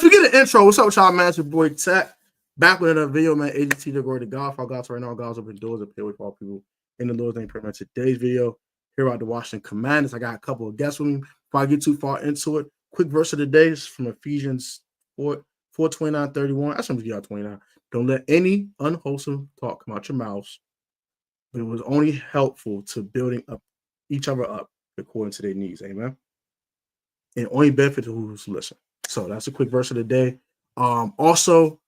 man, forget the intro. What's up with y'all, man? It's your boy Tech. Back with another video, man. Agency to go to golf. Our guys right now, guys open doors and pay with all people in the Lord's name. Pretty much today's video. Here are the Washington Commanders. I got a couple of guests with me. Before I get too far into it, quick verse of the day is from Ephesians 4:29-31. That's from y'all 29. Don't let any unwholesome talk come out your mouths, but it was only helpful to building up each other up according to their needs. Amen. And only benefit to who's listen. So that's a quick verse of the day. Also,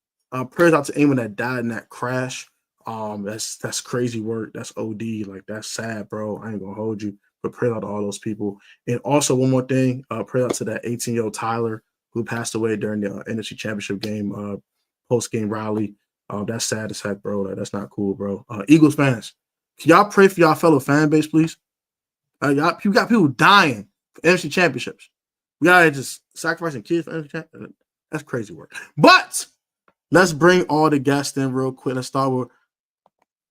prayers out to anyone that died in that crash. That's crazy work. That's OD. Like, that's sad, bro. I ain't gonna hold you. But pray out to all those people. And also, one more thing, pray out to that 18-year-old Tyler who passed away during the NFC Championship game, post-game rally. That's sad as heck, bro. That's not cool, bro. Eagles fans, can y'all pray for y'all fellow fan base, please? You got people dying for NFC Championships. We gotta just sacrificing kids for NFC Championships. That's crazy work. But let's bring all the guests in real quick. Let's start with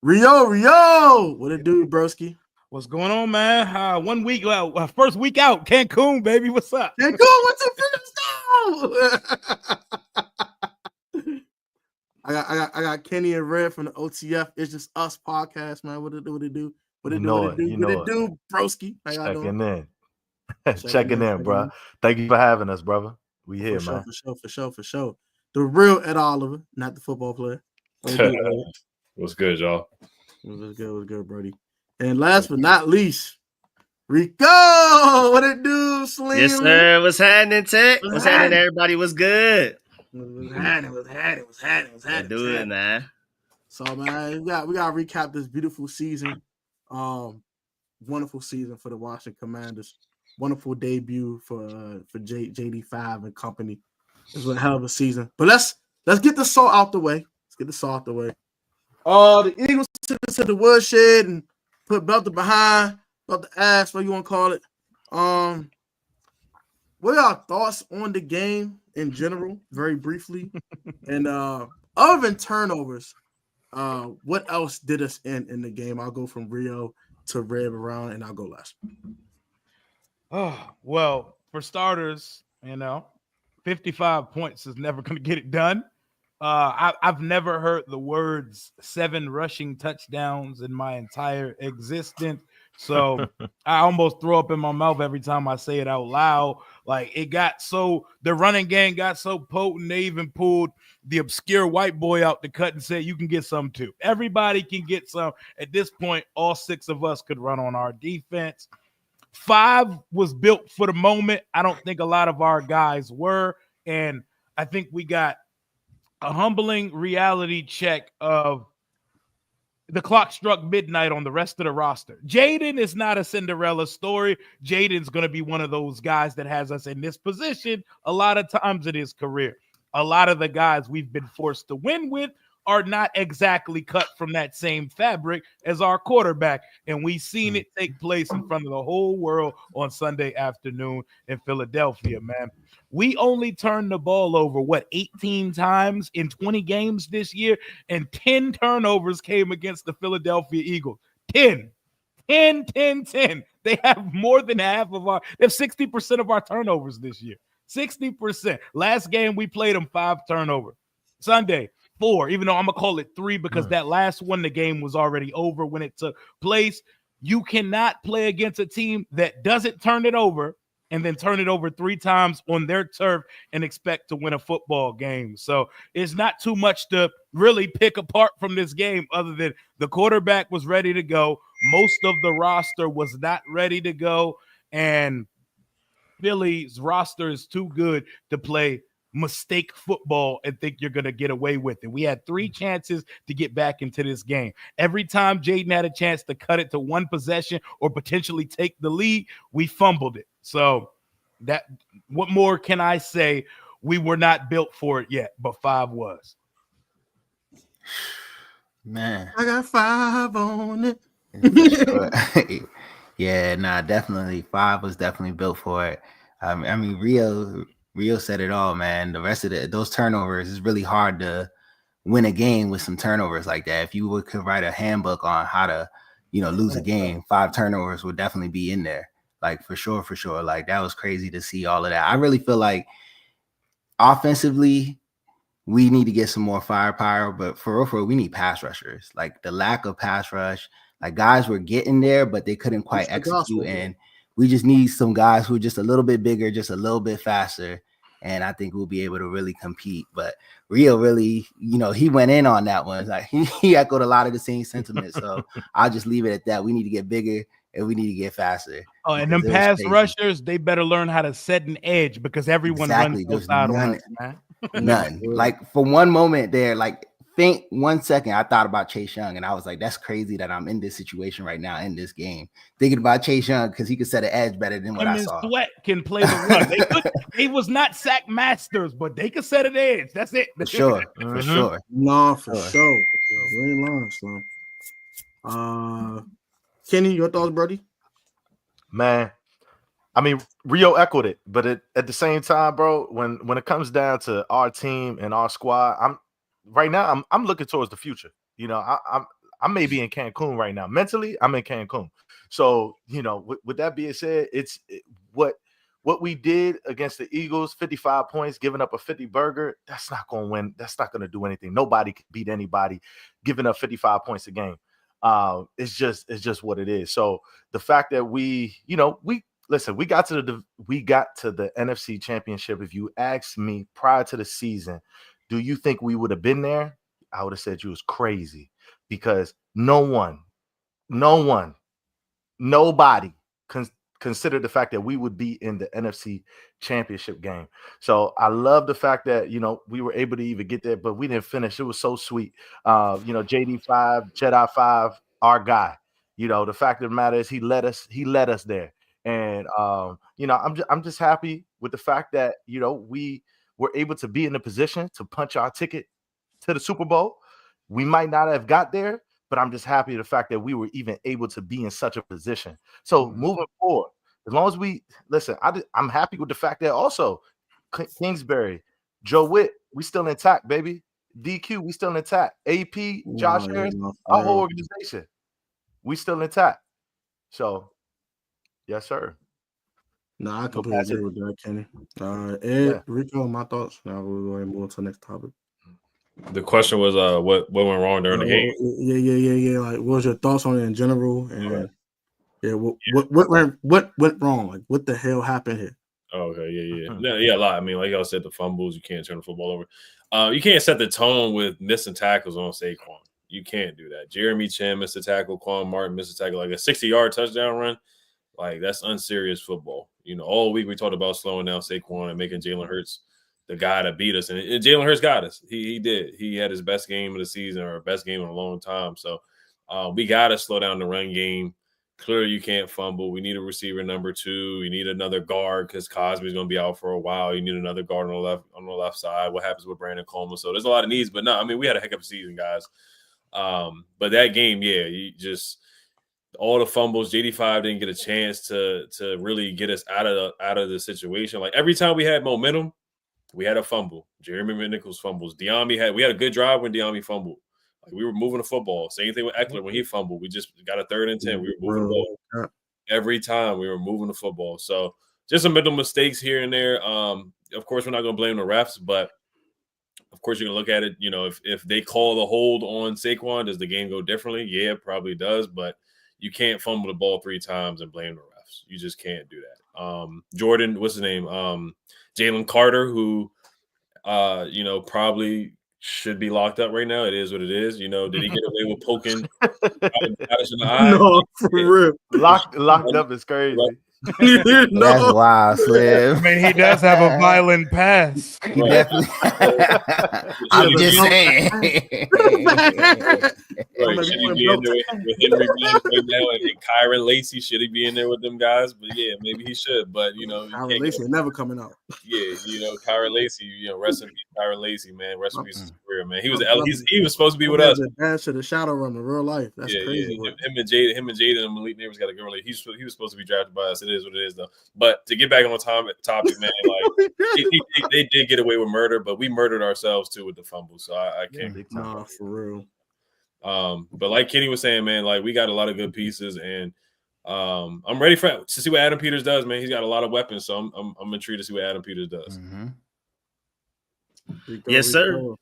Rio. What it do, broski? What's going on, man? 1 week, first week out, Cancun, baby. What's up? Cancun, what's up? I got Kenny and Red from the OTF. It's Just Us podcast, man. What it do? What it do, broski? Checking in, bro. Thank you for having us, brother. We here, man. For sure. The real Ed Oliver, not the football player. What's good, y'all? What's good, Brody? And last but not least, Rico. What it do, Slim? Yes, sir. What's happening, Tech? What's happening, everybody? What's good? What's happening? Do it, man. So, man, we got to recap this beautiful season. Wonderful season for the Washington Commanders. Wonderful debut for JD5 and company. It was a hell of a season. But let's get the salt out the way. The Eagles took us to the woodshed and put Belter behind, Belter ass, what you want to call it. What are y'all thoughts on the game in general, very briefly? And other than turnovers, what else did us in the game? I'll go from Rio to Red around, and I'll go last. Oh, well, for starters, 55 points is never going to get it done. I've never heard the words 7 rushing touchdowns in my entire existence. So I almost throw up in my mouth every time I say it out loud. Like, the running game got so potent, they even pulled the obscure white boy out the cut and said, you can get some too. Everybody can get some. At this point, all 6 of us could run on our defense. 5 was built for the moment. I don't think a lot of our guys were. And I think we got a humbling reality check of the clock struck midnight on the rest of the roster. Jaden is not a Cinderella story. Jaden's going to be one of those guys that has us in this position a lot of times in his career. A lot of the guys we've been forced to win with are not exactly cut from that same fabric as our quarterback. And we've seen it take place in front of the whole world on Sunday afternoon in Philadelphia, man. We only turned the ball over, 18 times in 20 games this year, and 10 turnovers came against the Philadelphia Eagles. 10. They have more than half of they have 60% of our turnovers this year. 60%. Last game we played them 5 turnovers. Sunday, 4, even though I'm going to call it 3 because that last one, the game was already over when it took place. You cannot play against a team that doesn't turn it over and then turn it over 3 times on their turf and expect to win a football game. So it's not too much to really pick apart from this game other than the quarterback was ready to go. Most of the roster was not ready to go, and Philly's roster is too good to play mistake football and think you're going to get away with it. We had 3 chances to get back into this game. Every time Jaden had a chance to cut it to 1 possession or potentially take the lead, we fumbled it. So what more can I say? We were not built for it yet, but 5 was. Man, I got 5 on it. Yeah, definitely 5 was definitely built for it. I mean, Rio said it all, man. The rest of those turnovers is really hard to win a game with some turnovers like that. If you could write a handbook on how to, lose a game, 5 turnovers would definitely be in there. Like, for sure. Like, that was crazy to see all of that. I really feel like offensively, we need to get some more firepower, but for real, we need pass rushers. Like the lack of pass rush, like guys were getting there, but they couldn't quite execute. And we just need some guys who are just a little bit bigger, just a little bit faster. And I think we'll be able to really compete. But Rio really, he went in on that one. Like he echoed a lot of the same sentiments. So I'll just leave it at that. We need to get bigger and we need to get faster. Oh, and them pass rushers, they better learn how to set an edge because everyone runs outside on us, man. None. Like for one moment there, like think 1 second, I thought about Chase Young, and I was like, that's crazy that I'm in this situation right now in this game, thinking about Chase Young because he could set an edge better than what I saw. Sweat can play the run. They was not sack masters, but they could set an edge. That's it. For sure. For sure. No, for sure. You ain't lying, Slim. Kenny, your thoughts, buddy? Man, I mean, Rio echoed it, but at the same time, bro, when it comes down to our team and our squad, I'm looking towards the future. I may be in Cancun right now. Mentally, I'm in Cancun. So, with that being said, what we did against the Eagles, 55 points, giving up a 50 burger, that's not going to win. That's not going to do anything. Nobody can beat anybody giving up 55 points a game. It's just what it is. So the fact that we got to the NFC Championship. If you asked me prior to the season, do you think we would have been there? I would have said you was crazy because nobody considered the fact that we would be in the NFC Championship game. So I love the fact that, we were able to even get there, but we didn't finish. It was so sweet. JD5, Jedi 5, our guy. The fact of the matter is he led us there. And I'm just happy with the fact that we were able to be in the position to punch our ticket to the Super Bowl. We might not have got there, but I'm just happy with the fact that we were even able to be in such a position. So moving forward, as long as we listen, I'm happy with the fact that also Kingsbury, Joe Witt, we still intact, baby. DQ, we still intact. AP, Josh Harris, our whole organization, we still intact. So, yes, sir. No, I completely agree with that, Kenny. Rico, my thoughts. Now we'll go ahead and move on to the next topic. The question was, what went wrong during the game? Yeah. Like, what was your thoughts on it in general? And what went wrong? Like, what the hell happened here? Okay, yeah, a lot. I mean, like y'all said, the fumbles. You can't turn the football over. You can't set the tone with missing tackles on Saquon. You can't do that. Jeremy Chin missed a tackle. Quan Martin missed a tackle. Like a 60-yard touchdown run. Like, that's unserious football. All week we talked about slowing down Saquon and making Jalen Hurts the guy to beat us. And Jalen Hurts got us. He did. He had his best game of the season or best game in a long time. So we got to slow down the run game. Clearly, you can't fumble. We need a receiver number 2. We need another guard because Cosby's going to be out for a while. You need another guard on the left side. What happens with Brandon Coleman? So there's a lot of needs. But no, I mean, we had a heck of a season, guys. But that game, you just – all the fumbles, JD5 didn't get a chance to really get us out of the situation. Like every time we had momentum, we had a fumble. Jeremy McNichols fumbles. we had a good drive when Diami fumbled. Like we were moving the football. Same thing with Eckler when he fumbled. We just got a 3rd and 10. We were moving the ball. Every time we were moving the football. So just some mental mistakes here and there. Of course, we're not going to blame the refs, but of course, you're going to look at it. If they call the hold on Saquon, does the game go differently? Yeah, it probably does, but you can't fumble the ball 3 times and blame the refs. You just can't do that. Jordan, what's his name? Jalen Carter, who, probably should be locked up right now. It is what it is. Did he get away with poking Addis in the eye? No, for real. Locked up is crazy. That's wild, Slim. I mean, he does have a violent past. He definitely. I'm just saying. Right, should he be in there with Henry Williams right now and Kyron Lacey? Should he be in there with them guys? But yeah, maybe he should. But Kyron Lacey never coming out. Yeah, Kyron Lacey. Rest in peace, Kyron Lacey, man. Rest in peace his career, man. He was supposed to be with us. Dance to the shadow room in real life. That's crazy. Yeah. Him and Jada and Malik Neighbors got a good relationship. He was supposed to be drafted by us. It is what it is, though. But to get back on topic, man, like they did get away with murder, but we murdered ourselves too with the fumble. So I can't. Nah, for real. But like Kenny was saying, man, like we got a lot of good pieces, and I'm ready to see what Adam Peters does, man. He's got a lot of weapons, so I'm intrigued to see what Adam Peters does. Mm-hmm. Yes, sir.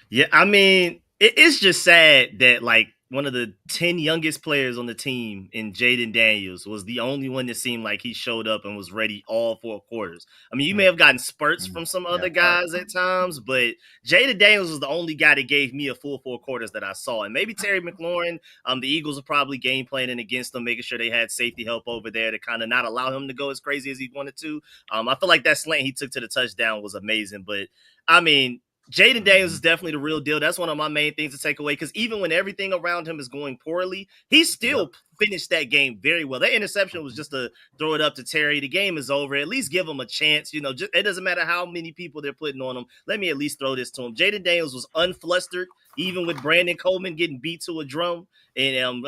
Yeah, I mean, it's just sad that like one of the 10 youngest players on the team in Jaden Daniels was the only one that seemed like he showed up and was ready all 4 quarters. I mean, you may have gotten spurts from some other guys at times, but Jaden Daniels was the only guy that gave me a full 4 quarters that I saw. And maybe Terry McLaurin, the Eagles are probably game planning against them, making sure they had safety help over there to kind of not allow him to go as crazy as he wanted to. I feel like that slant he took to the touchdown was amazing, but I mean, Jaden Daniels is definitely the real deal. That's one of my main things to take away because even when everything around him is going poorly, he still finished that game very well. That interception was just to throw it up to Terry. The game is over. At least give him a chance. You know, it doesn't matter how many people they're putting on him. Let me at least throw this to him. Jaden Daniels was unflustered, even with Brandon Coleman getting beat to a drum and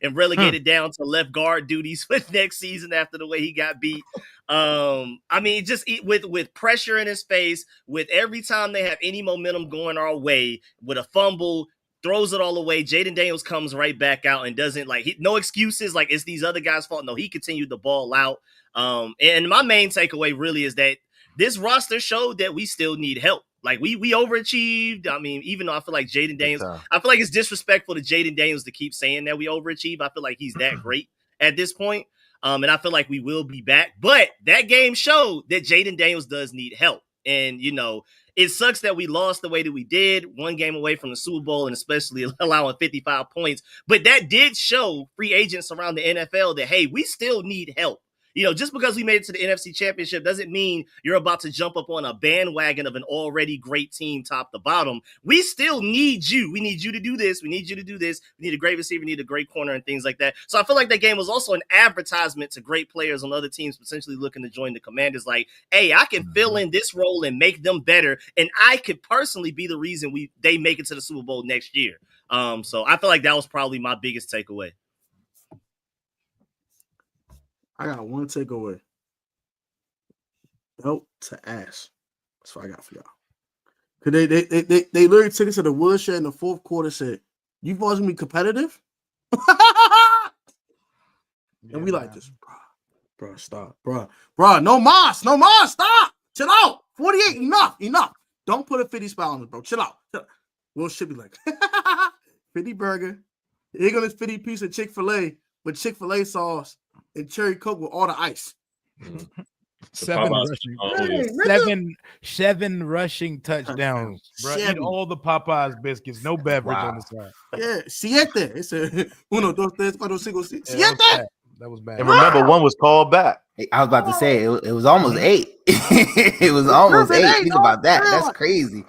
and relegated down to left guard duties for next season after the way he got beat. I mean, just with pressure in his face, with every time they have any momentum going our way, with a fumble, throws it all away. Jaden Daniels comes right back out and doesn't no excuses. Like it's these other guys' fault. No, he continued the ball out. And my main takeaway really is that this roster showed that we still need help. Like we overachieved. I mean, even though I feel like Jaden Daniels, I feel like it's disrespectful to Jaden Daniels to keep saying that we overachieve. I feel like he's that great at this point. And I feel like we will be back. But that game showed that Jaden Daniels does need help. And, you know, it sucks that we lost the way that we did, 1 game away from the Super Bowl and especially allowing 55 points. But that did show free agents around the NFL that, hey, we still need help. You know, just because we made it to the NFC Championship doesn't mean you're about to jump up on a bandwagon of an already great team top to bottom. We still need you. We need you to do this. We need you to do this. We need a great receiver. We need a great corner and things like that. So I feel like that game was also an advertisement to great players on other teams potentially looking to join the Commanders. Like, hey, I can fill in this role and make them better. And I could personally be the reason they make it to the Super Bowl next year. So I feel like that was probably my biggest takeaway. I got one takeaway. Belt to ass. That's what I got for y'all. Cause they literally took it to the woodshed in the 4th quarter. Said, "You boys gonna be competitive?" And we like this, bro. Stop, bro. No mas, stop. Chill out. 48, enough. Don't put a 50 spot on us, bro. Chill out. Will should be like 50 burger. Here goes this 50 piece of Chick-fil-A with Chick-fil-A sauce and cherry Coke with all the ice. 7 rushing touchdowns. Bro, eat all the Popeyes biscuits, no beverage on the side. Yeah, siete. It's uno, dos, tres, cuatro, cinco, siete. That was bad. And remember, one was called back. I was about to say it was almost 8. It was almost 8. Think about that. That's crazy.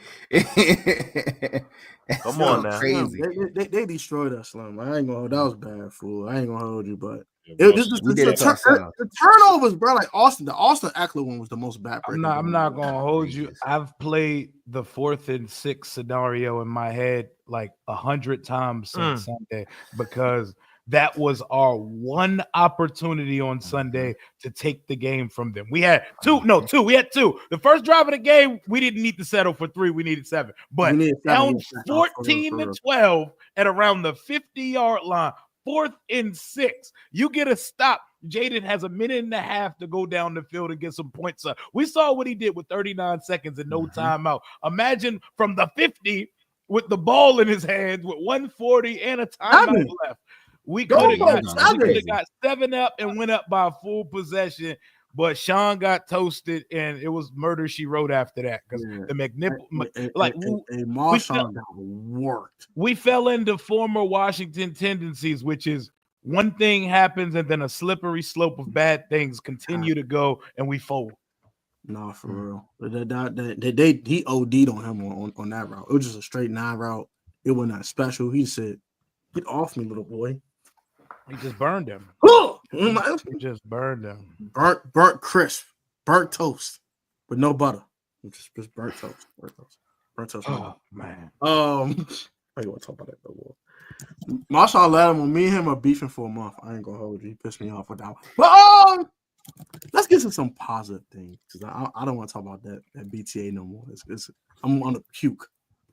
Come on now. Crazy. They destroyed us, Slim. I ain't gonna hold. That was bad, fool. I ain't gonna hold you, but the turnovers, bro. Like the Austin Eckler one was the most bad. I'm not gonna hold you. I've played the 4th and 6 scenario in my head like 100 times since Sunday because that was our one opportunity on Sunday to take the game from them. We had 2. We had 2. The first drive of the game, we didn't need to settle for 3. We needed 7. But down 14-12 at around the 50-yard line, 4th and 6, you get a stop. Jaden has a minute and a half to go down the field and get some points up. We saw what he did with 39 seconds and no timeout. Imagine from the 50 with the ball in his hands with 1:40 and a timeout left. We could have got 7 up and went up by a full possession, but Sean got toasted, and it was murder she wrote after that because Marshawn got worked. We fell into former Washington tendencies, which is one thing happens and then a slippery slope of bad things continue to go, and we fold. No, for real. He OD'd on him on that route. It was just a straight 9 route. It was not special. He said, "Get off me, little boy." He just burned him. He just burned him. Burnt crisp. Burnt toast with no butter. Just burnt toast. Burnt toast. Oh, man. I don't want to talk about that no more. Marshawn Lattimore, me and him are beefing for a month. I ain't going to hold you. He pissed me off with that one. But let's get to some positive things because I don't want to talk about that BTA no more. I'm on a puke.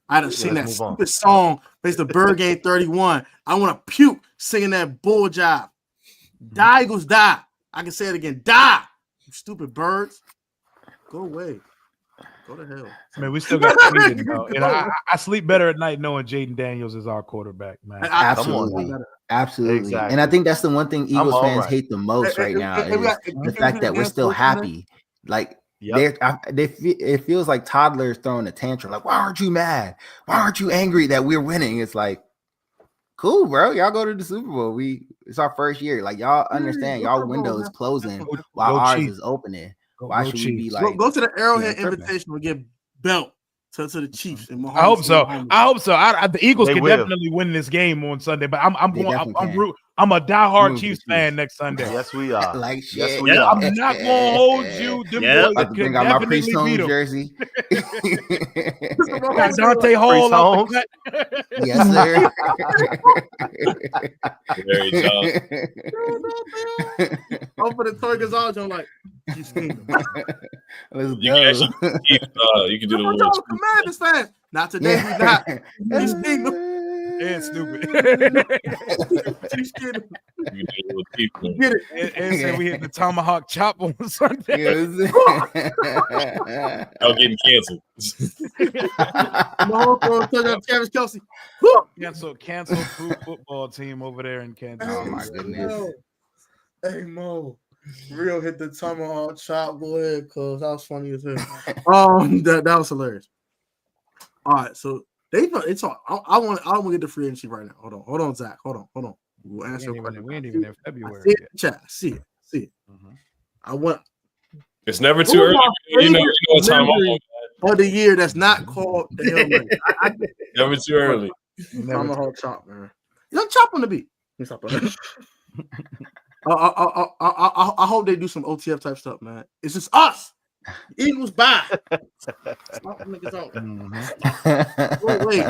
I done seen that stupid song based on Bird Game 31. I want to puke singing that bull job. Die, Eagles, die. I can say it again. Die. You stupid birds. Go away. Go to hell. Man, we still got Jaden, though. And I sleep better at night knowing Jaden Daniels is our quarterback, man. Absolutely. Absolutely. Exactly. And I think that's the one thing Eagles all fans right. hate the most right now is the fact that we're still happy. Like, it feels like toddlers throwing a tantrum. Like, why aren't you mad? Why aren't you angry that we're winning? It's like, cool, bro. Y'all go to the Super Bowl. It's our first year. Like, y'all understand y'all window is closing while ours is opening. Why should we be like go to the Arrowhead Invitation and get belt to the Chiefs? And I hope so. The Eagles can will. definitely win this game on Sunday, but I'm Can. I'm a diehard Chiefs fan next Sunday. Yes, we are. like shit. Yes, we are. I'm not gonna hold you. Them boys About to can bring out my definitely Priest beat Holmes them. jersey. Got Dante Hall off the cut. Yes, sir. Very John. I'm for the Toy Gonzalez. I'm like, Let's You go. can actually you can do the y'all little Commanders fans. Not today. We not. Chiefs kingdom. And stupid. Chiefs kingdom. you can do the little teeth thing. Get it. And said we hit the tomahawk chop on Sunday. Y'all getting canceled. No, touchdown, Travis Kelce. Cancel crew football team over there in Kansas. Oh my goodness. Hey Mo, real hit the tomahawk chop. Go ahead, cuz that was funny as hell. That was hilarious. All right, so it's all. I don't want to get the free agency right now. Hold on, Zach. Hold on. We'll answer your question. We ain't even in February. I see it, chat. See it. Mm-hmm. I want. It's never too early. You know what time I'm on. For the year that's not called the Hail Mary. Never too early. Tomahawk chop, man. Young chop on the beat. Let me stop. I hope they do some OTF type stuff, man. It's just us. Eagles bye. Stop them niggas out. Wait.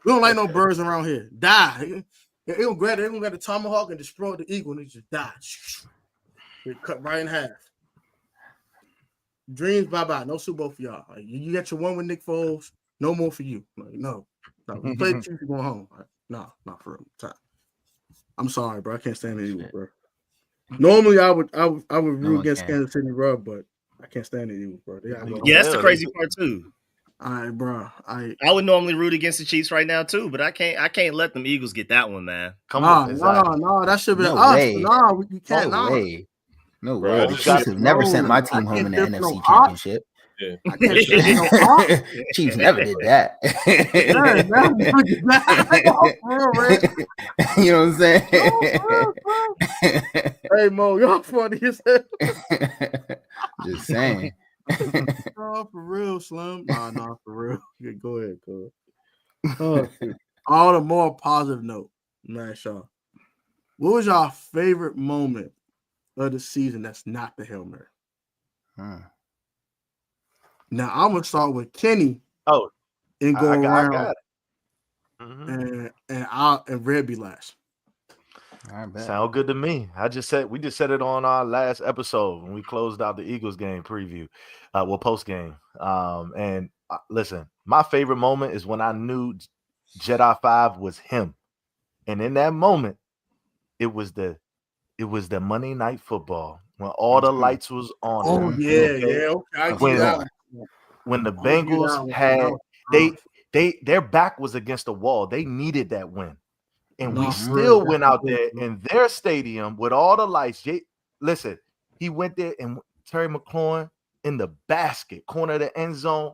We don't like no birds around here. Die. They're gonna grab the tomahawk and destroy the eagle and they just die. They cut right in half. Dreams bye. No Super Bowl for y'all. Like, you got your one with Nick Foles. No more for you. Like, no. You play the Chiefs, you going home. Like, no, not for real. Time. I'm sorry, bro. I can't stand the Eagles, bro. Normally, I would root against Kansas City, bro, but I can't stand the Eagles, bro. That's the crazy part too. All right, bro. I would normally root against the Chiefs right now too, but I can't let them Eagles get that one, man. Come on, no, that should be us. Way. No, we can't. No way. No Bro, way. The Chiefs have never sent my team home in the NFC Championship. Yeah. I can't Chiefs never did that. You know what I'm saying? Hey Mo, you're funny as hell. Just saying. Oh, for real, Slim. Nah, for real. Yeah, go ahead, cuz. On a more positive note, man, Shaw. What was your favorite moment of the season that's not the Hail Mary? Now I'm gonna start with Kenny. And go around. I got it. And Red be last. Sound good to me. We just said it on our last episode when we closed out the Eagles game preview, post game. Listen, my favorite moment is when I knew Jedi 5 was him, and in that moment, it was the Monday Night Football when all the lights was on. Oh yeah. Okay. When the Bengals had their back was against the wall, they needed that win. And we still went out there in their stadium with all the lights. Listen, he went there and Terry McLaurin in the basket, corner of the end zone.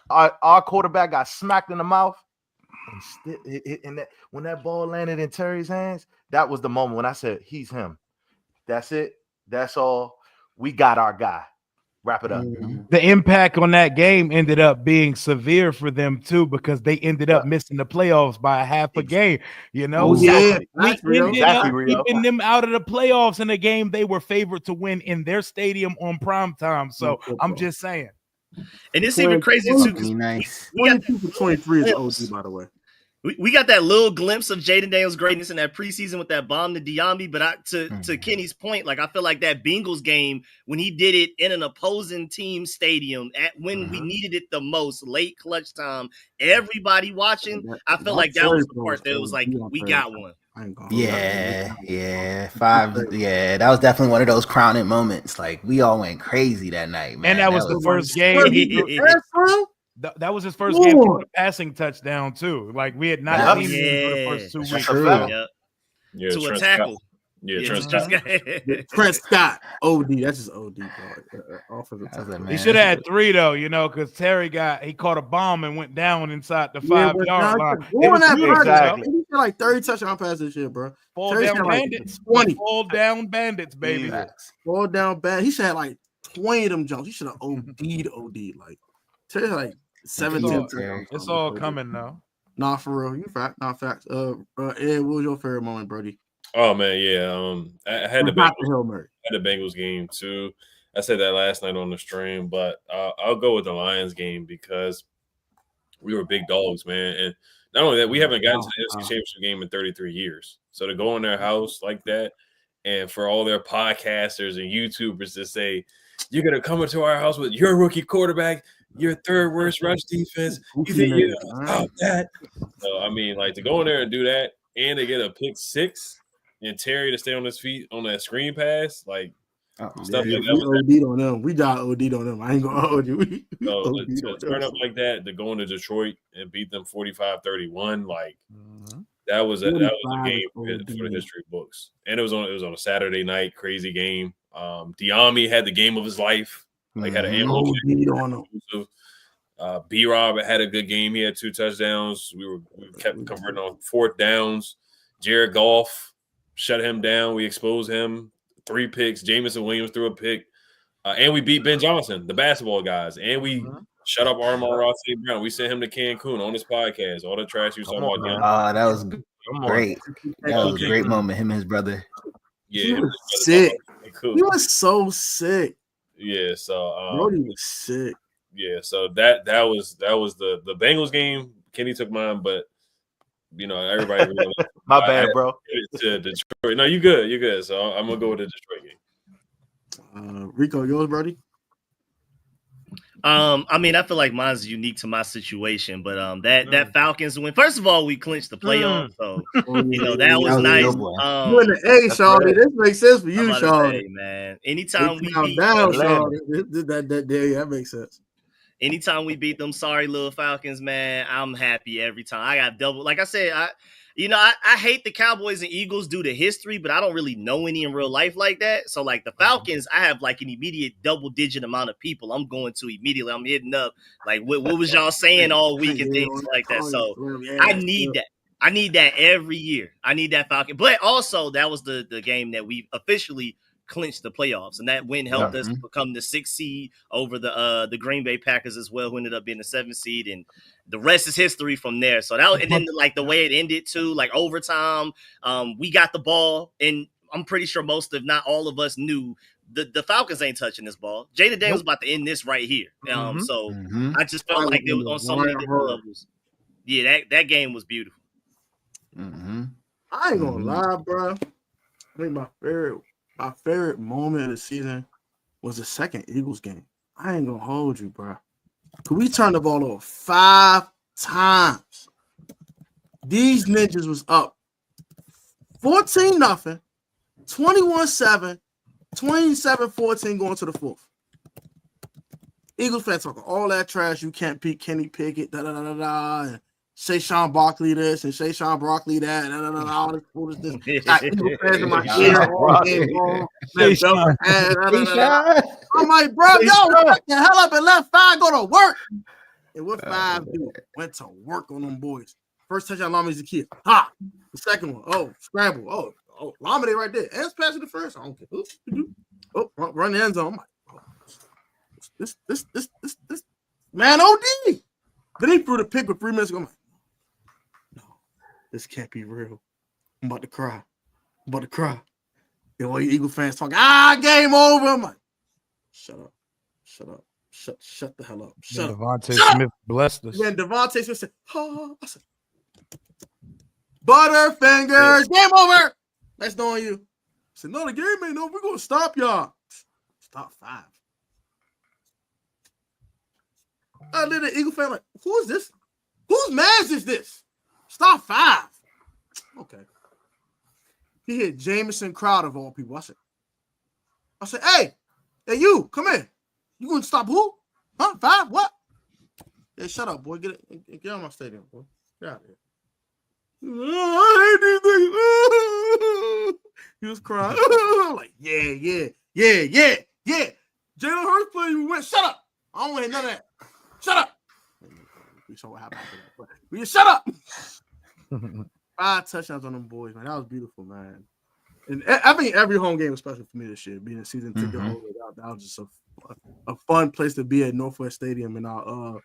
Our quarterback got smacked in the mouth. And when that ball landed in Terry's hands, that was the moment when I said, he's him. That's it. That's all. We got our guy. Wrap it up. The impact on that game ended up being severe for them too, because they ended up missing the playoffs by a half a game. You know, we ended up keeping them out of the playoffs in a game they were favored to win in their stadium on prime time. So I'm just saying. And it's even crazy too. Nice. 22 for 23 is OD, by the way. We got that little glimpse of Jaden Daniels' greatness in that preseason with that bomb to Diambi. But to Kenny's point, like I feel like that Bengals game when he did it in an opposing team stadium when we needed it the most, late clutch time, everybody watching. I feel like that was the part that was like we got one. I ain't gonna hold you. Yeah. 5. Yeah, that was definitely one of those crowning moments. Like we all went crazy that night, man. And that was the first game. That was his first game with a passing touchdown too. Like we had not seen him for the first 2 That's weeks. a fact. Yeah, To a Trent tackle. Scott. Yeah, Trent Scott. Trent Scott, OD. That's just OD, bro. Offensive tackle. He should have had 3 though, because Terry he caught a bomb and went down inside the 5-yard line. Exactly. He got like 30 touchdown passes this year, bro. Fall Terry down like bandits. 20. Fall down bandits, baby. Fall down bad. He should have like 20 of them jumps. He should have OD'd. Like Terry had like 17. It's all coming now. Nah, for real. You fact. Nah, facts. Ed, what was your favorite moment, Brody? Oh man, yeah. I had the Bengals game too. I said that last night on the stream, but I'll go with the Lions game because we were big dogs, man. And not only that, we haven't gotten to the NFC Championship game in 33 years. So to go in their house like that, and for all their podcasters and YouTubers to say, "You're gonna come into our house with your rookie quarterback, your third worst rush defense. You think you're gonna stop that?" So I mean, like to go in there and do that, and to get a pick 6. And Terry to stay on his feet on that screen pass, like stuff like that. We OD'd on them. We got OD'd on them. I ain't gonna hold you. To turn up like that, to go into Detroit and beat them 45-31, like that was a game for the history books. And it was on a Saturday night, crazy game. Diami had the game of his life. Like had an OD on him. B-Rob had a good game. He had 2 touchdowns. We kept converting on 4th downs. Jared Goff shut him down. We exposed him. 3 picks. Jamison Williams threw a pick. And we beat Ben Johnson, the basketball guys. And we shut up Armon Ross St. Brown. We sent him to Cancun on his podcast. All the trash you saw about that was great. That was a great moment. Him and his brother. Yeah. He was sick. He was so sick. Yeah. So Brody was sick. Yeah. So that was the Bengals game. Kenny took mine, but everybody. My bad, bro. To Detroit. No, you good. You're good. So I'm gonna go with the Detroit game. Rico, yours, Brody. I mean, I feel like mine's unique to my situation, but that Falcons win. First of all, we clinched the playoffs, so that was nice. You in the A, Charlie. This makes sense for you, Charlie. Man, anytime we beat down, Charlie, that makes sense. Anytime we beat them sorry little Falcons, man, I'm happy every time. I got double. Like I said, I hate the Cowboys and Eagles due to history, but I don't really know any in real life like that. So, like the Falcons, I have like an immediate double-digit amount of people I'm going to immediately. I'm hitting up. Like, what was y'all saying all week and things like that. So, I need that. I need that every year. I need that Falcon. But also, that was the game that we officially clinched the playoffs, and that win helped us become the 6th seed over the Green Bay Packers as well, who ended up being the 7th seed, and the rest is history from there. So that, and then like the way it ended too, like overtime, we got the ball, and I'm pretty sure most, if not all of us, knew the Falcons ain't touching this ball. Jaden Daniels was about to end this right here. So I just felt like it was on so many different levels. Yeah, that game was beautiful. I ain't gonna lie, bro. I think my favorite moment of the season was the second Eagles game. I ain't gonna hold you, bro. We turned the ball over 5 times. These ninjas was up 14-0, 21-7, 27-14 going to the 4th. Eagles fans talking all that trash. You can't beat Kenny Pickett, and Saquon Barkley this and Saquon Barkley that, all this foolishness. Got Eagles fans in my ear all game long. I'm like, bro, yo, fuck the hell up and let 5 go to work. And what 5 do? Went to work on them boys. First touchdown, Lamade is a kid. Ha! The second one, scramble. Oh, Lamade right there. And it's passing the first. I don't care. Run the end zone. I'm like, this man OD. Then he threw the pick with 3 minutes ago. I'm like, no, this can't be real. I'm about to cry. All you Eagle fans talking, game over. I'm like, shut up. Shut the hell up. Shut up. Devontae Smith blessed us. Then Devontae Smith said, I said, Butterfingers, game over. That's on you. I said, no, the game ain't over. We're going to stop y'all. Stop 5. I did an Eagle fan like, who is this? Whose mask is this? Stop 5. Okay. He hit Jamison Crowder of all people. I said, hey, you, come in. You gonna stop who? Huh? 5? What? Hey, shut up, boy. Get out of my stadium, boy. Get out of here. I hate these things. He was crying. Like, yeah. Jalen Hurts playing, you went. Shut up. I don't want to hear none of that. Shut up. We saw what happened after that. But will you shut up? 5 touchdowns on them boys, man. That was beautiful, man. And I think every home game was special for me this year. Being a season ticket holder, that was just a fun place to be at Northwest Stadium in our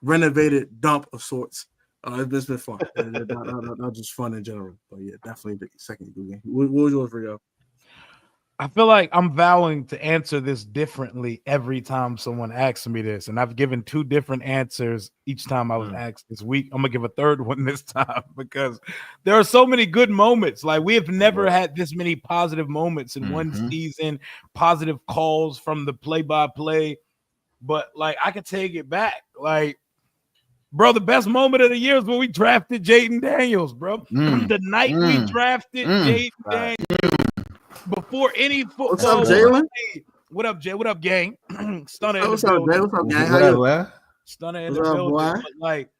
renovated dump of sorts. It's been fun. That was just fun in general. But yeah, definitely the second game. What was yours, Rio? I feel like I'm vowing to answer this differently every time someone asks me this. And I've given 2 different answers each time I was asked this week. I'm going to give a third one this time because there are so many good moments. Like, we have never had this many positive moments in one season, positive calls from the play-by-play. But, like, I could take it back. Like, bro, the best moment of the year is when we drafted Jaden Daniels, bro. The night we drafted Jaden Daniels. Before any football. What's up, Jalen? What up, Jay? What up, gang? Stunner. What's up, Jay? What's up, gang? How you? Stunner in the building. But, like,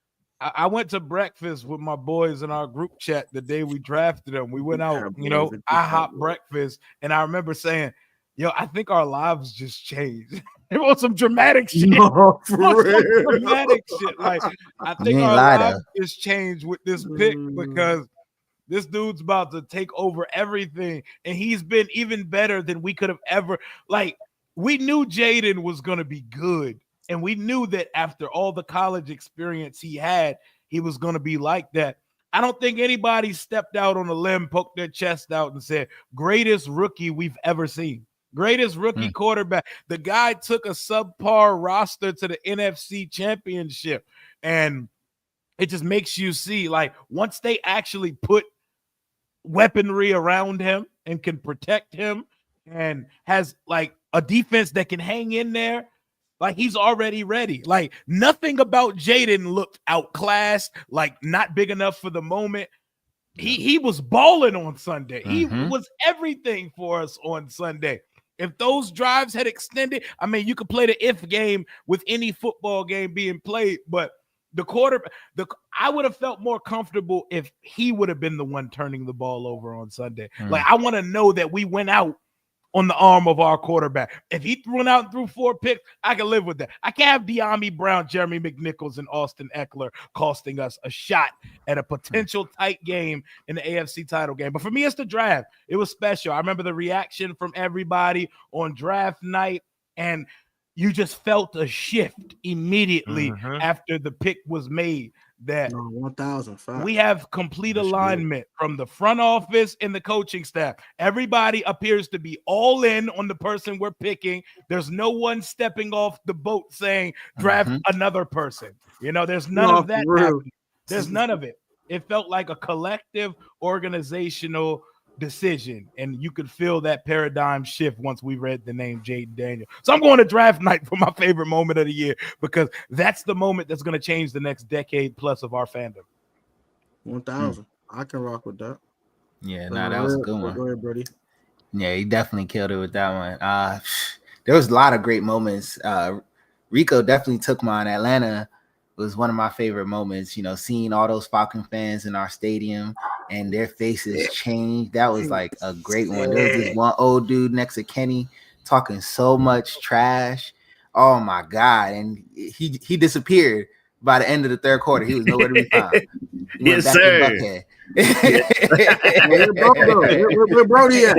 I went to breakfast with my boys in our group chat the day we drafted them. We went out, IHOP breakfast, and I remember saying, "Yo, I think our lives just changed." It was some dramatic shit. No, for real. Dramatic shit. Like, I think our lives just changed with this pick because this dude's about to take over everything, and he's been even better than we could have ever. Like, we knew Jaden was going to be good, and we knew that after all the college experience he had, he was going to be like that. I don't think anybody stepped out on a limb, poked their chest out, and said, greatest rookie we've ever seen. Greatest rookie quarterback. The guy took a subpar roster to the NFC Championship, and it just makes you see, like, once they actually put weaponry around him and can protect him and has, like, a defense that can hang in there, like, he's already ready. Like, nothing about Jaden looked outclassed, like, not big enough for the moment. He was balling on Sunday. He was everything for us on Sunday. If those drives had extended, I mean, you could play the if game with any football game being played, but I would have felt more comfortable if he would have been the one turning the ball over on Sunday. Like, I want to know that we went out on the arm of our quarterback. If he went out and threw 4 picks, I can live with that. I can't have De'Ami Brown, Jeremy McNichols, and Austin Eckler costing us a shot at a potential tight game in the AFC title game. But for me, it's the draft. It was special. I remember the reaction from everybody on draft night, and you just felt a shift immediately after the pick was made. That 1,005. We have complete alignment from the front office and the coaching staff. Everybody appears to be all in on the person we're picking. There's no one stepping off the boat saying draft another person. There's none of that happening. There's none of it. It felt like a collective organizational decision, and you could feel that paradigm shift once we read the name Jaden Daniels. So I'm going to draft night for my favorite moment of the year because that's the moment that's going to change the next decade plus of our fandom. 1,000. I can rock with that. Yeah, that was a good one. Go ahead, Brady. Yeah, he definitely killed it with that one. There was a lot of great moments. Rico definitely took mine. Atlanta was one of my favorite moments, seeing all those Falcon fans in our stadium and their faces change. That was like a great one. There was this one old dude next to Kenny talking so much trash. Oh my God. And he disappeared by the end of the third quarter. He was nowhere to be found. Yes, sir. Where Brody at?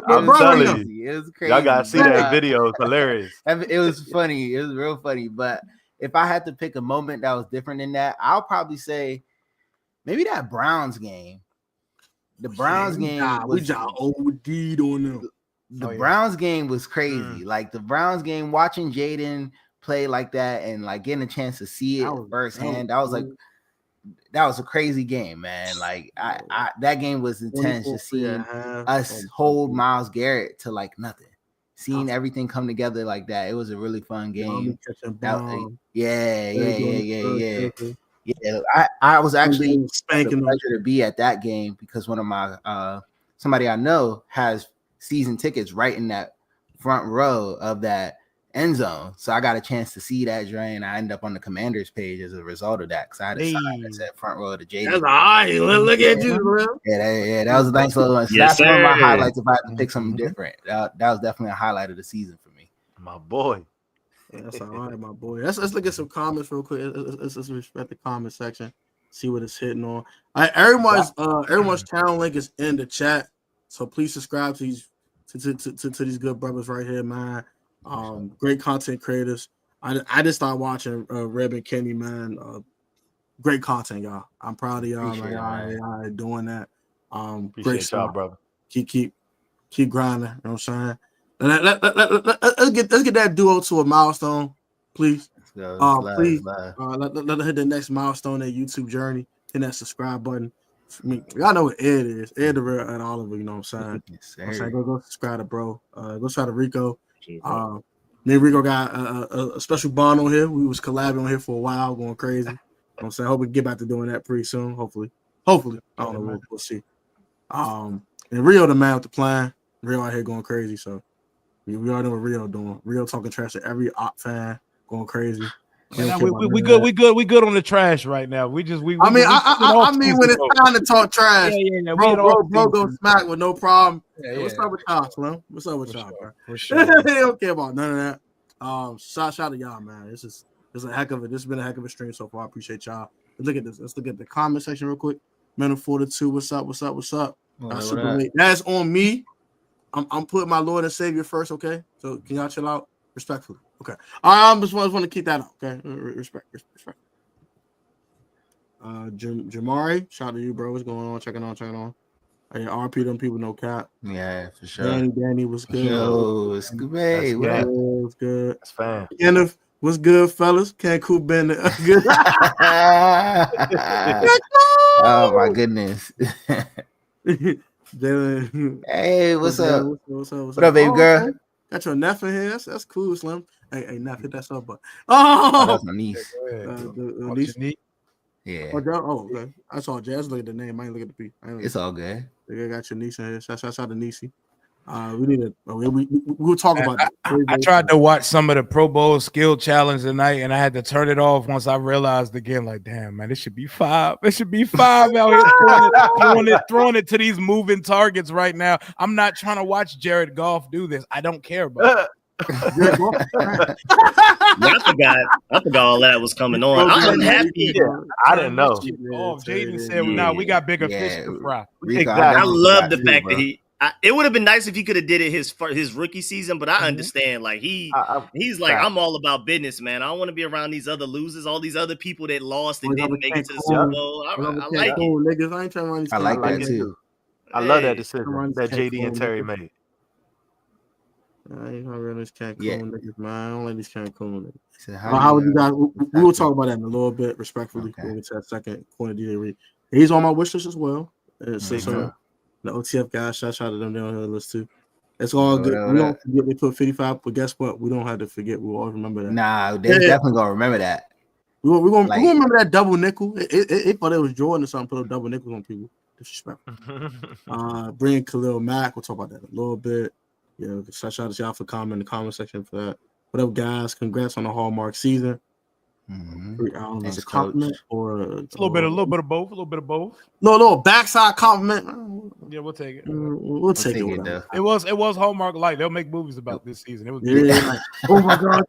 I'm telling you, it was crazy. Y'all gotta see that video. It's hilarious. It was funny. It was real funny. But if I had to pick a moment that was different than that, I'll probably say maybe that Browns game. The Browns game we just OD'd on them. The Browns game was crazy. Like the Browns game, watching Jaden play like that and like getting a chance to see it firsthand. That was a crazy game, man. Like I that game was intense. Just seeing us hold Myles Garrett to like nothing. Seeing everything come together like that, it was a really fun game. Yeah. I was actually spanking pleasure to be at that game because one of my somebody I know has season tickets right in that front row of that end zone. So I got a chance to see that drain. I ended up on the Commanders page as a result of that because I had a sign that said front row to JD. That's all right. Look at you, bro. Yeah, that was a nice little one. So Yes, that's one of my sir. highlights. If I had to pick something different, that was definitely a highlight of the season for me. My boy. That's all right, my boy. Let's look at some comments real quick. Let's respect the comment section. See what it's hitting on. All right, everyone's channel link is in the chat, so please subscribe to these to these good brothers right here, man. Great content creators. I just started watching Reb and Kenny, man. Great content, y'all. I'm proud of y'all, man. Y'all doing that. Great Appreciate y'all, brother. Keep grinding. You know what I'm saying? Let's get that duo to a milestone, please. Please, let hit the next milestone in YouTube journey. Hit that subscribe button. I mean, y'all know what Ed is. Ed the real and Oliver. You know what I'm saying? Yes, I'm saying go subscribe to bro. Go subscribe to Rico. Me and Rico got a special bond on here. We was collabing on here for a while, going crazy. You know what I'm saying? Hope we get back to doing that pretty soon. Hopefully. I don't know. We'll see. And Rio the man with the plan. Rio out here going crazy. So we already know what Rio doing. Rio talking trash to every op fan, going crazy. We good on the trash right now. We mean when it's time to talk trash, bro go smack with no problem. Yeah. What's up with y'all, Slim? What's up with y'all, bro? For sure. They don't care about none of that. Shout to y'all, man. This has been a heck of a stream so far. I appreciate y'all. Let's look at this. Let's look at the comment section real quick. Men of 42, what's up? That's on me. I'm putting my Lord and Savior first, okay? So can y'all chill out respectfully? Okay. I just want to keep that up, okay? Respect. Jamari, shout out to you, bro. What's going on? Checking on. Hey, RP them people, no cap. Yeah, for sure. Danny, what's good? Yo, it's great. What's good? That's fine. Kenneth, what's good, fellas? Cancun been good. Oh my goodness. Hey, what's up? What's What up, baby girl? Okay. Got your nephew here. That's cool, Slim. Hey, Neff, hit that stuff, but That's my niece. the niece. Yeah. Oh, okay. I saw Jazz. Look at the name. I ain't look at the P. It's all good. I got your niece in here. Shout out to Niecy. We need to. We'll talk about that. I tried to watch some of the Pro Bowl skill challenge tonight, and I had to turn it off once I realized again, like, damn, man, this should be 5. It should be 5 out here throwing it to these moving targets right now. I'm not trying to watch Jared Goff do this. I don't care about it. I forgot all that was coming on. I'm happy. I didn't know. Jaden said, "Now we got bigger fish to fry." Exactly. I love the fact that it would have been nice if he could have did it his rookie season, but I understand. Like he's like, I'm all about business, man. I don't want to be around these other losers, all these other people that lost and didn't make it to the Super Bowl. I like it. Niggas, I ain't trying to run these. I like that too. I love that decision that JD and Terry made. I ain't gonna run these Cancun niggas, man. I don't like these Cancun niggas. So how would you guys? We will talk about that in a little bit, respectfully. Okay. We'll get to that second corner DJ Reed. He's on my wish list as well. So the OTF guys, shout out to them. They're on the list too. It's all good. We don't forget they put 55, but guess what? We don't have to forget. We'll always remember that. Nah, they're definitely gonna remember that. We're gonna remember that double nickel. It thought it was Jordan or something. Put a double nickels on people. Disrespectful. Bring Khalil Mack. We'll talk about that in a little bit. Yeah, shout out to y'all for commenting in the comment section for that. What up, guys? Congrats on the Hallmark season. Mm-hmm. I don't know, it's a compliment or It's a little bit of both. No, backside compliment. Yeah, we'll take it. We'll take it. Though. It was Hallmark Light. They'll make movies about this season. It was like, oh my god,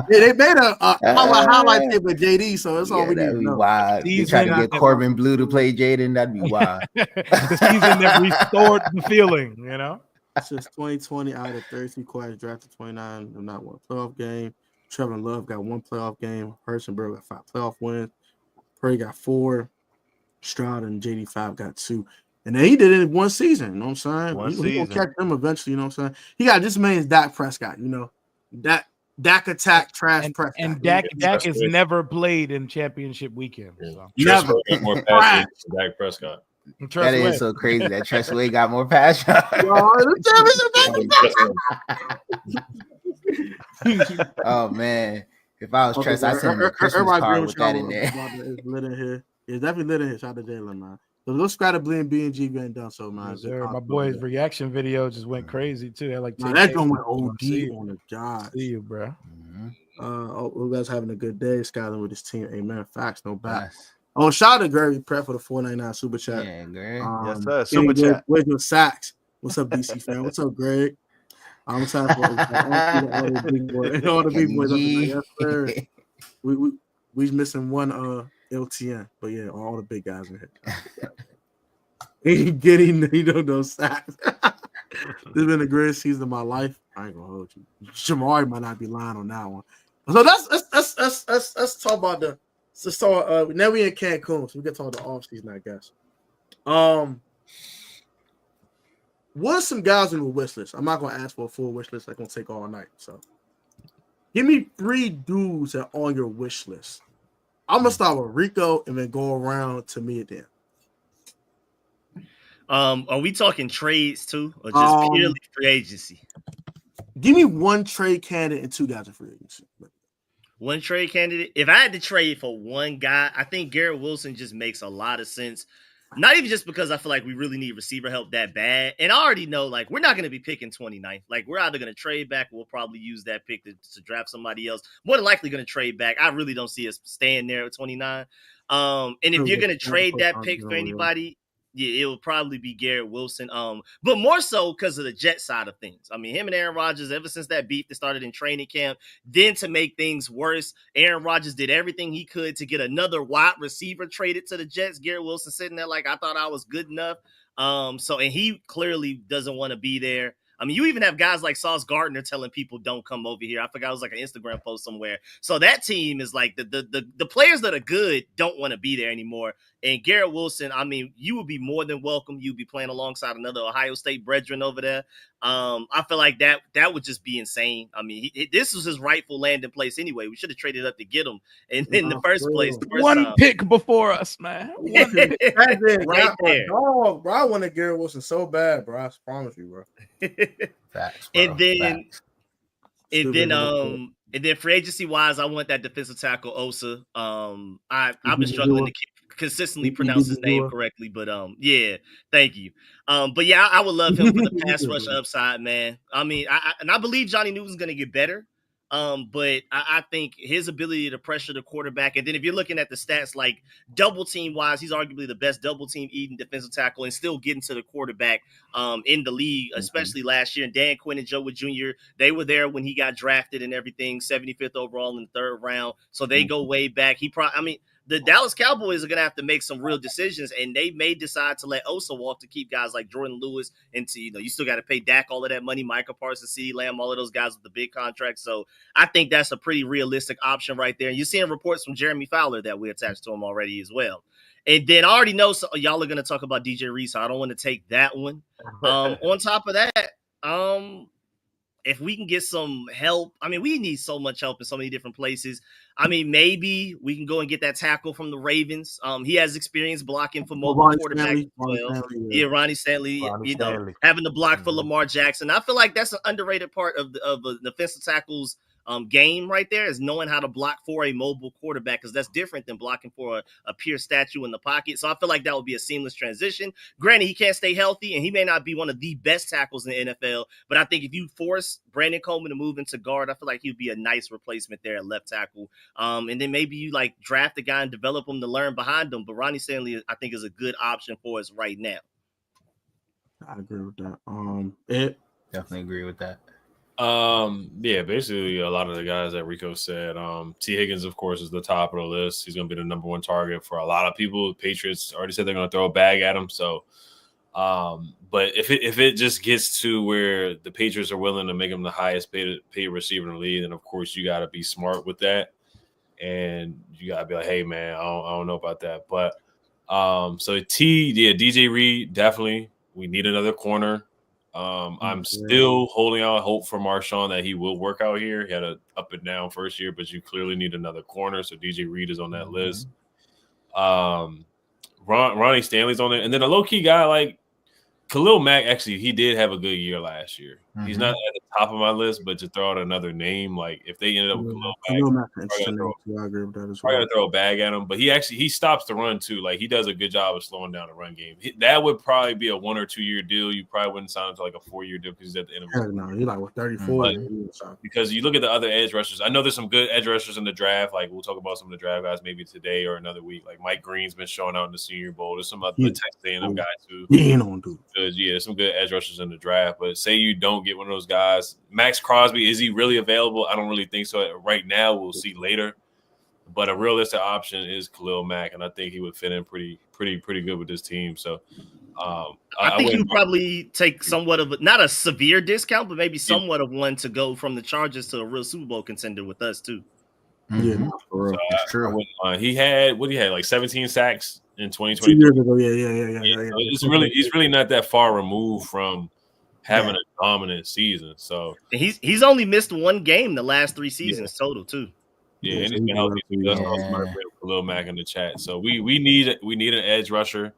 they made a highlight tape with JD, so that's all we need to know. Wild. They tried to get Corbin Blue to play Jaden. That'd be wild. The season that restored the feeling, you know. Since 2020, out of 33 quarters drafted 29, have not won a playoff game. Trevor Love got 1 playoff game. Hurstenberg got 5 playoff wins. Purdy got 4. Stroud and JD5 got 2. And then he did it in 1 season. You know what I'm saying? He gonna catch them eventually. You know what I'm saying? He got this man's Dak Prescott. You know, Dak attack trash Prescott. And Dak has never played in championship weekend. So. Never. More passes than Dak Prescott. That is so crazy. That Tressway got more pass shots. Oh man, if I was Tress, I'd send him a Christmas card with that in there. It's lit in here. It's definitely lit in here. Shout out to Jalen, man. The little squad of Blend B and G getting done. So man, Yes, sir. My boy's reaction video just went crazy too. They're like, that going with OD on the job. See you, bro. You guys having a good day, Skyler, with his team. Amen. Facts, no back. Oh, shout out to Gary Prep for the $4.99 super chat. Yeah, Gary. Yes, sir. Super chat. Where's your sacks? What's up, DC fan? What's up, Greg? I'm excited for all the big boys. All the big boys up there. Yes, sir. We missing one LTN, but yeah, all the big guys in here. He don't know sacks. This has been the greatest season of my life. I ain't gonna hold you. Shamari might not be lying on that one. So let's talk about the. Let's talk. Now we in Cancun, so we can talk the offseason, I guess. What are some guys on your wish list? I'm not gonna ask for a full wish list. I'm gonna take all night. So, give me 3 dudes that are on your wish list. I'm gonna start with Rico and then go around to me again. Are we talking trades too, or just purely free agency? Give me 1 trade candidate and 2 guys in free agency. 1 trade candidate. If I had to trade for 1 guy, I think Garrett Wilson just makes a lot of sense. Not even just because I feel like we really need receiver help that bad. And I already know, like, we're not going to be picking 29th. Like, we're either going to trade back or we'll probably use that pick to draft somebody else. More than likely going to trade back. I really don't see us staying there at 29. And if you're going to trade that pick for anybody, yeah, it will probably be Garrett Wilson. But more so because of the Jet side of things. I mean, him and Aaron Rodgers, ever since that beef that started in training camp, then to make things worse, Aaron Rodgers did everything he could to get another wide receiver traded to the Jets. Garrett Wilson sitting there like, I thought I was good enough. And he clearly doesn't want to be there. I mean, you even have guys like Sauce Gardner telling people don't come over here. I forgot, it was like an Instagram post somewhere. So that team is like the players that are good don't want to be there anymore. And Garrett Wilson, I mean, you would be more than welcome. You'd be playing alongside another Ohio State brethren over there. I feel like that would just be insane. I mean, this was his rightful landing place anyway. We should have traded up to get him in the first place. One pick before us, man. One pick. Right there. Dog, bro. I wanted Garrett Wilson so bad, bro. I promise you, bro. Facts, bro. And then Facts. And then free agency wise, I want that defensive tackle Osa. I've been struggling to consistently pronounce his name correctly, but yeah, thank you. But yeah, I would love him for the pass rush upside, man. I mean, I believe Johnny Newton's going to get better. But I think his ability to pressure the quarterback, and then if you're looking at the stats, like double team wise, he's arguably the best double team eating defensive tackle and still getting to the quarterback in the league, especially last year. And Dan Quinn and Joe Wood Jr., they were there when he got drafted and everything, 75th overall in the 3rd round. So they go way back. The Dallas Cowboys are going to have to make some real decisions, and they may decide to let Osa walk to keep guys like Jordan Lewis. And you still got to pay Dak all of that money, Micah Parsons, CeeDee Lamb, all of those guys with the big contracts. So I think that's a pretty realistic option right there. And you're seeing reports from Jeremy Fowler that we attached to him already as well. And then I already know y'all are going to talk about DJ Reed, so I don't want to take that one. On top of that, if we can get some help, I mean, we need so much help in so many different places. I mean, maybe we can go and get that tackle from the Ravens. He has experience blocking for mobile quarterbacks as well. Ronnie Stanley, having to block for Lamar Jackson. I feel like that's an underrated part of the defensive tackles game right there, is knowing how to block for a mobile quarterback, because that's different than blocking for a pure statue in the pocket. So I feel like that would be a seamless transition. Granted, he can't stay healthy, and he may not be one of the best tackles in the NFL, but I think if you force Brandon Coleman to move into guard, I feel like he'd be a nice replacement there at left tackle. And then maybe you like draft a guy and develop him to learn behind him. But Ronnie Stanley, I think, is a good option for us right now. I agree with that. Definitely agree with that. Yeah, basically a lot of the guys that Rico said. T. Higgins, of course, is the top of the list. He's going to be the number 1 target for a lot of people. The Patriots already said they're going to throw a bag at him. So, but if it just gets to where the Patriots are willing to make him the highest paid receiver in the league, then of course you got to be smart with that, and you got to be like, hey man, I don't know about that. But so DJ Reed, definitely, we need another corner. I'm still holding out hope for Marshawn that he will work out here. He had an up and down first year, but you clearly need another corner. So DJ Reed is on that list. Ronnie Stanley's on it. And then a low-key guy like Khalil Mack, actually, he did have a good year last year. He's not at the top of my list, but to throw out another name, like if they ended up with Khalil Mack, I agree with that as well. I gotta throw a bag at him, but he stops the run too. Like he does a good job of slowing down the run game. That would probably be a 1 or 2 year deal. You probably wouldn't sign him to like a 4-year deal because he's at the end of his career. No, he's like what 34. Because you look at the other edge rushers. I know there's some good edge rushers in the draft. Like we'll talk about some of the draft guys maybe today or another week. Like Mike Green's been showing out in the Senior Bowl. There's some other Texas A&M guys who there's some good edge rushers in the draft. But say you don't get one of those guys. Max Crosby, is he really available? I don't really think so right now. We'll see later. But a realistic option is Khalil Mack, and I think he would fit in pretty good with this team. So I think he would probably take somewhat of not a severe discount, but maybe somewhat of one to go from the Chargers to a real Super Bowl contender with us too. Yeah, for real. It's true. He had like 17 sacks in 2020. 2 years ago. Yeah. He's really not that far removed from having a dominant season. So he's only missed one game the last 3 seasons total too. Yeah, and he's been healthy. That's Khalil Mack in the chat. So we need an edge rusher.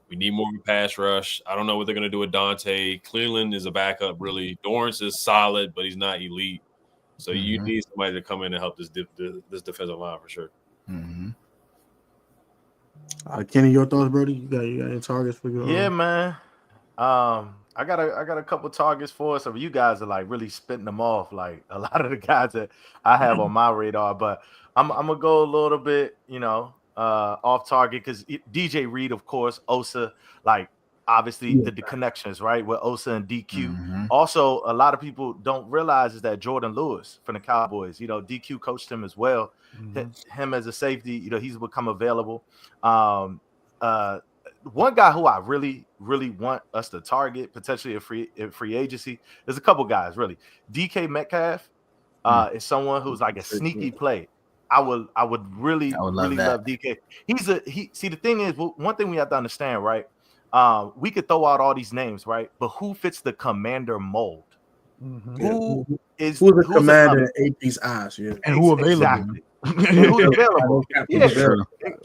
We need more of a pass rush. I don't know what they're gonna do with Dante. Cleveland is a backup, really. Dorrance is solid, but he's not elite. So you need somebody to come in and help this defensive line for sure. Kenny, your thoughts, Brody? You got any targets for your? Yeah, man. I got a couple targets for us. So you guys are like really spitting them off, like a lot of the guys that I have on my radar. But I'm gonna go a little bit, off target because DJ Reed, of course, Osa, like obviously the connections, right, with Osa and DQ. Also, a lot of people don't realize is that Jordan Lewis from the Cowboys, DQ coached him as well. Him as a safety, he's become available. One guy who I really, really want us to target, potentially in free agency, there's a couple guys, really. DK Metcalf is someone who's like a sneaky play. I would really love DK. See, the thing is, one thing we have to understand, right? We could throw out all these names, right? But who fits the commander mold? Who's the commander in AP's eyes? Yeah. And who available? Exactly. Who's available?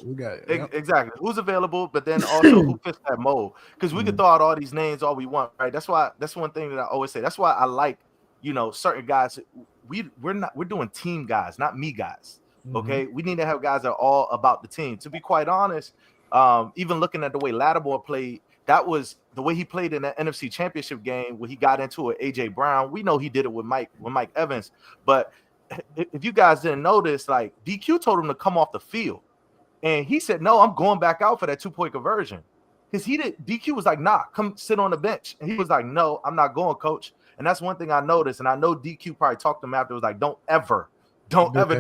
We got it. Exactly. Who's available, but then also who fits that mold? Because we could throw out all these names all we want, right? That's one thing that I always say. That's why I like, certain guys. We're doing team guys, not me guys. Okay, we need to have guys that are all about the team. To be quite honest, even looking at the way Lattimore played, that was the way he played in that NFC Championship game when he got into it. AJ Brown, we know he did it with Mike Evans, but if you guys didn't notice, like DQ told him to come off the field, and he said, "No, I'm going back out for that 2-point conversion." Because DQ was like, "Nah, come sit on the bench," and he was like, "No, I'm not going, coach." And that's one thing I noticed, and I know DQ probably talked to him after. Was like, "Don't ever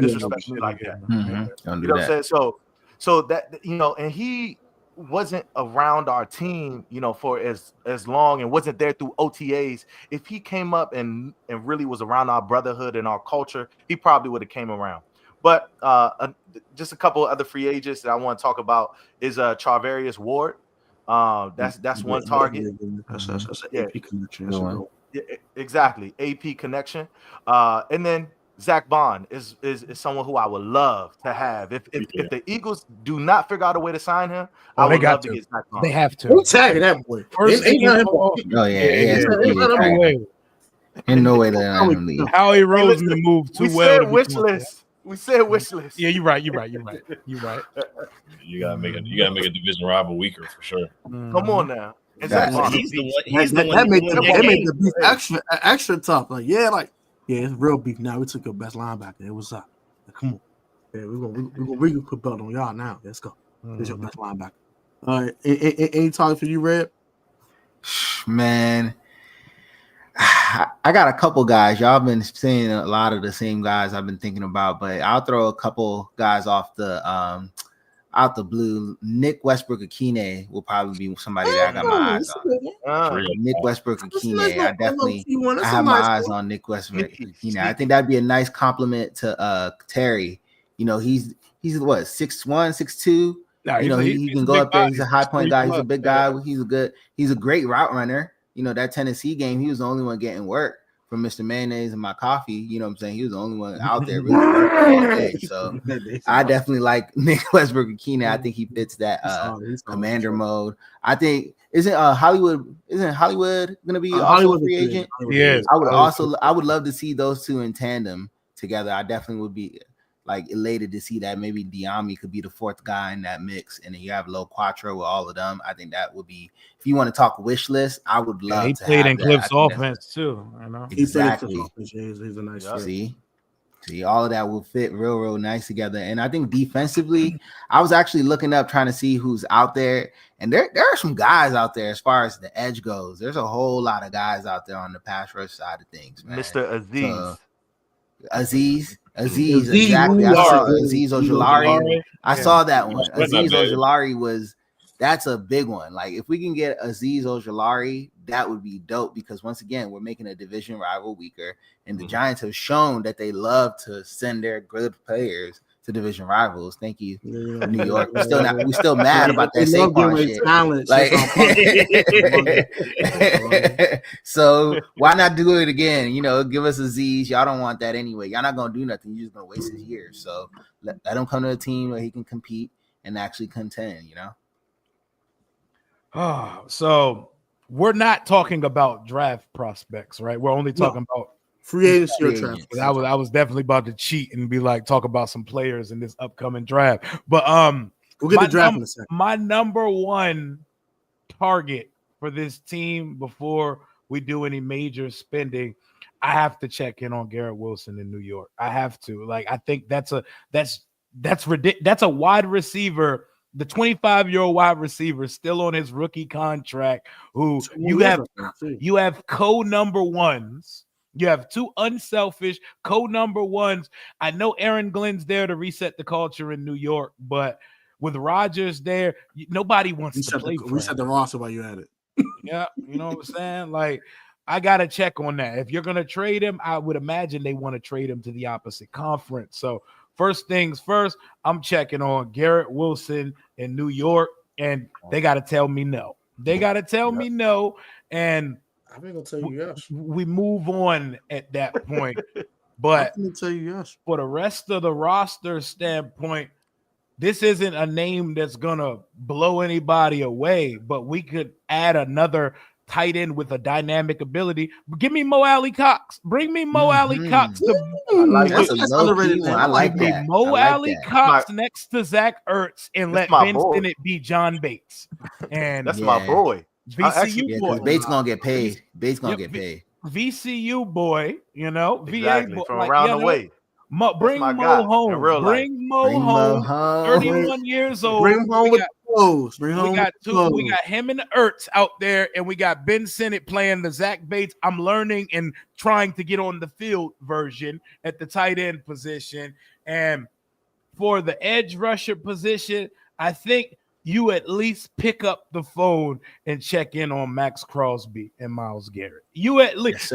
disrespect me like that." Don't do what that. I'm saying? So that and he wasn't around our team, for as long and wasn't there through OTAs. If he came up and really was around our brotherhood and our culture, he probably would have came around. But just a couple of other free agents that I want to talk about is Charvarius Ward. That's one target. That's AP connection. Yeah, exactly. AP connection. And then Zach Bond is someone who I would love to have. If the Eagles do not figure out a way to sign him, I would love to get Zach Bond. They have to. Who's tagging that boy? In no way that I'm leave. Howie Roseman moved too well. We said wish list. Yeah, you're right. You gotta make a division rival weaker for sure. Come on now. He's the one. That made the beef extra tough. It's real beef now. We took your best linebacker. It was up. Come on. Yeah, we're gonna put belt on y'all now. Let's go. This your best linebacker. All right. Any time for you, Red? Man, I got a couple guys. Y'all been saying a lot of the same guys I've been thinking about, but I'll throw a couple guys off the out the blue. Nick Westbrook-Akine will probably be somebody that I got my eyes on. Nick Westbrook-Akine. I have my eyes on Nick Westbrook-Akine. I think that'd be a nice compliment to Terry. He's what, 6'1", 6'2". He can go up there. He's a high point guy. He's a big guy. He's a great route runner. That Tennessee game, he was the only one getting work from Mr. Mayonnaise and my coffee. You know what I'm saying? He was the only one out there really working all day. So I definitely like Nick Westbrook and Keenan. I think he fits that commander mode. I think isn't Hollywood gonna be also a free agent? Yeah. I would love to see those two in tandem together. I definitely would be like elated to see that. Maybe Diami could be the fourth guy in that mix, and then you have Low Quattro with all of them. I think that would be, if you want to talk wish list, I would love he to played have in that. Cliff's offense too. I know Exactly. He's a nice See, all of that will fit real nice together. And I think defensively, I was actually looking up trying to see who's out there, and there are some guys out there as far as the edge goes. There's a whole lot of guys out there on the pass rush side of things, man. Mr. Aziz. So, Aziz, exactly. I saw Aziz Ojulari. I saw that one. Aziz Ojulari that's a big one. Like, if we can get Aziz Ojulari, that would be dope, because once again, we're making a division rival weaker, and the Giants have shown that they love to send their good players to division rivals. Thank you, New York. We're still mad about that Saquon shit. So why not do it again? You know, give us Aziz. Y'all don't want that anyway. Y'all not gonna do nothing. You're just gonna waste his years. So let him come to a team where he can compete and actually contend. You know. So we're not talking about draft prospects, right? We're only talking about free agency or draft. I was definitely about to cheat and be like, talk about some players in this upcoming draft. But we'll get the draft in a second. My number one target for this team before we do any major spending, I have to check in on Garrett Wilson in New York. I have to. Like, I think that's ridiculous. That's a wide receiver. The 25-year-old wide receiver still on his rookie contract, who you have co-number ones. You have two unselfish co-number ones. I know Aaron Glenn's there to reset the culture in New York, but with Rodgers there, nobody wants to play for him. Reset the roster while you at it. Yeah, you know what I'm saying? Like, I got to check on that. If you're going to trade him, I would imagine they want to trade him to the opposite conference. So first things first, I'm checking on Garrett Wilson in New York, and they got to tell me no. They got to tell me no, and I'm gonna tell you yes. We move on at that point. But I'm gonna tell you yes. For the rest of the roster standpoint, this isn't a name that's gonna blow anybody away, but we could add another tight end with a dynamic ability. Give me Mo Alley Cox. Bring me Mo Alley Cox. That's underrated. I like that. Mo Alley Cox next to Zach Ertz, and let Ben Sinnott be John Bates. And that's my boy. VCU boy. Bates gonna get paid. VCU boy, you know, exactly. VA boy, from around the way. Bring Mo home. Bring Mo home. 31 years old. Bring him home with clothes. We got him and Ertz out there, and we got Ben Sinnott playing the Zach Bates. I'm learning and trying to get on the field version at the tight end position. And for the edge rusher position, I think you at least pick up the phone and check in on Max Crosby and Myles Garrett. You at least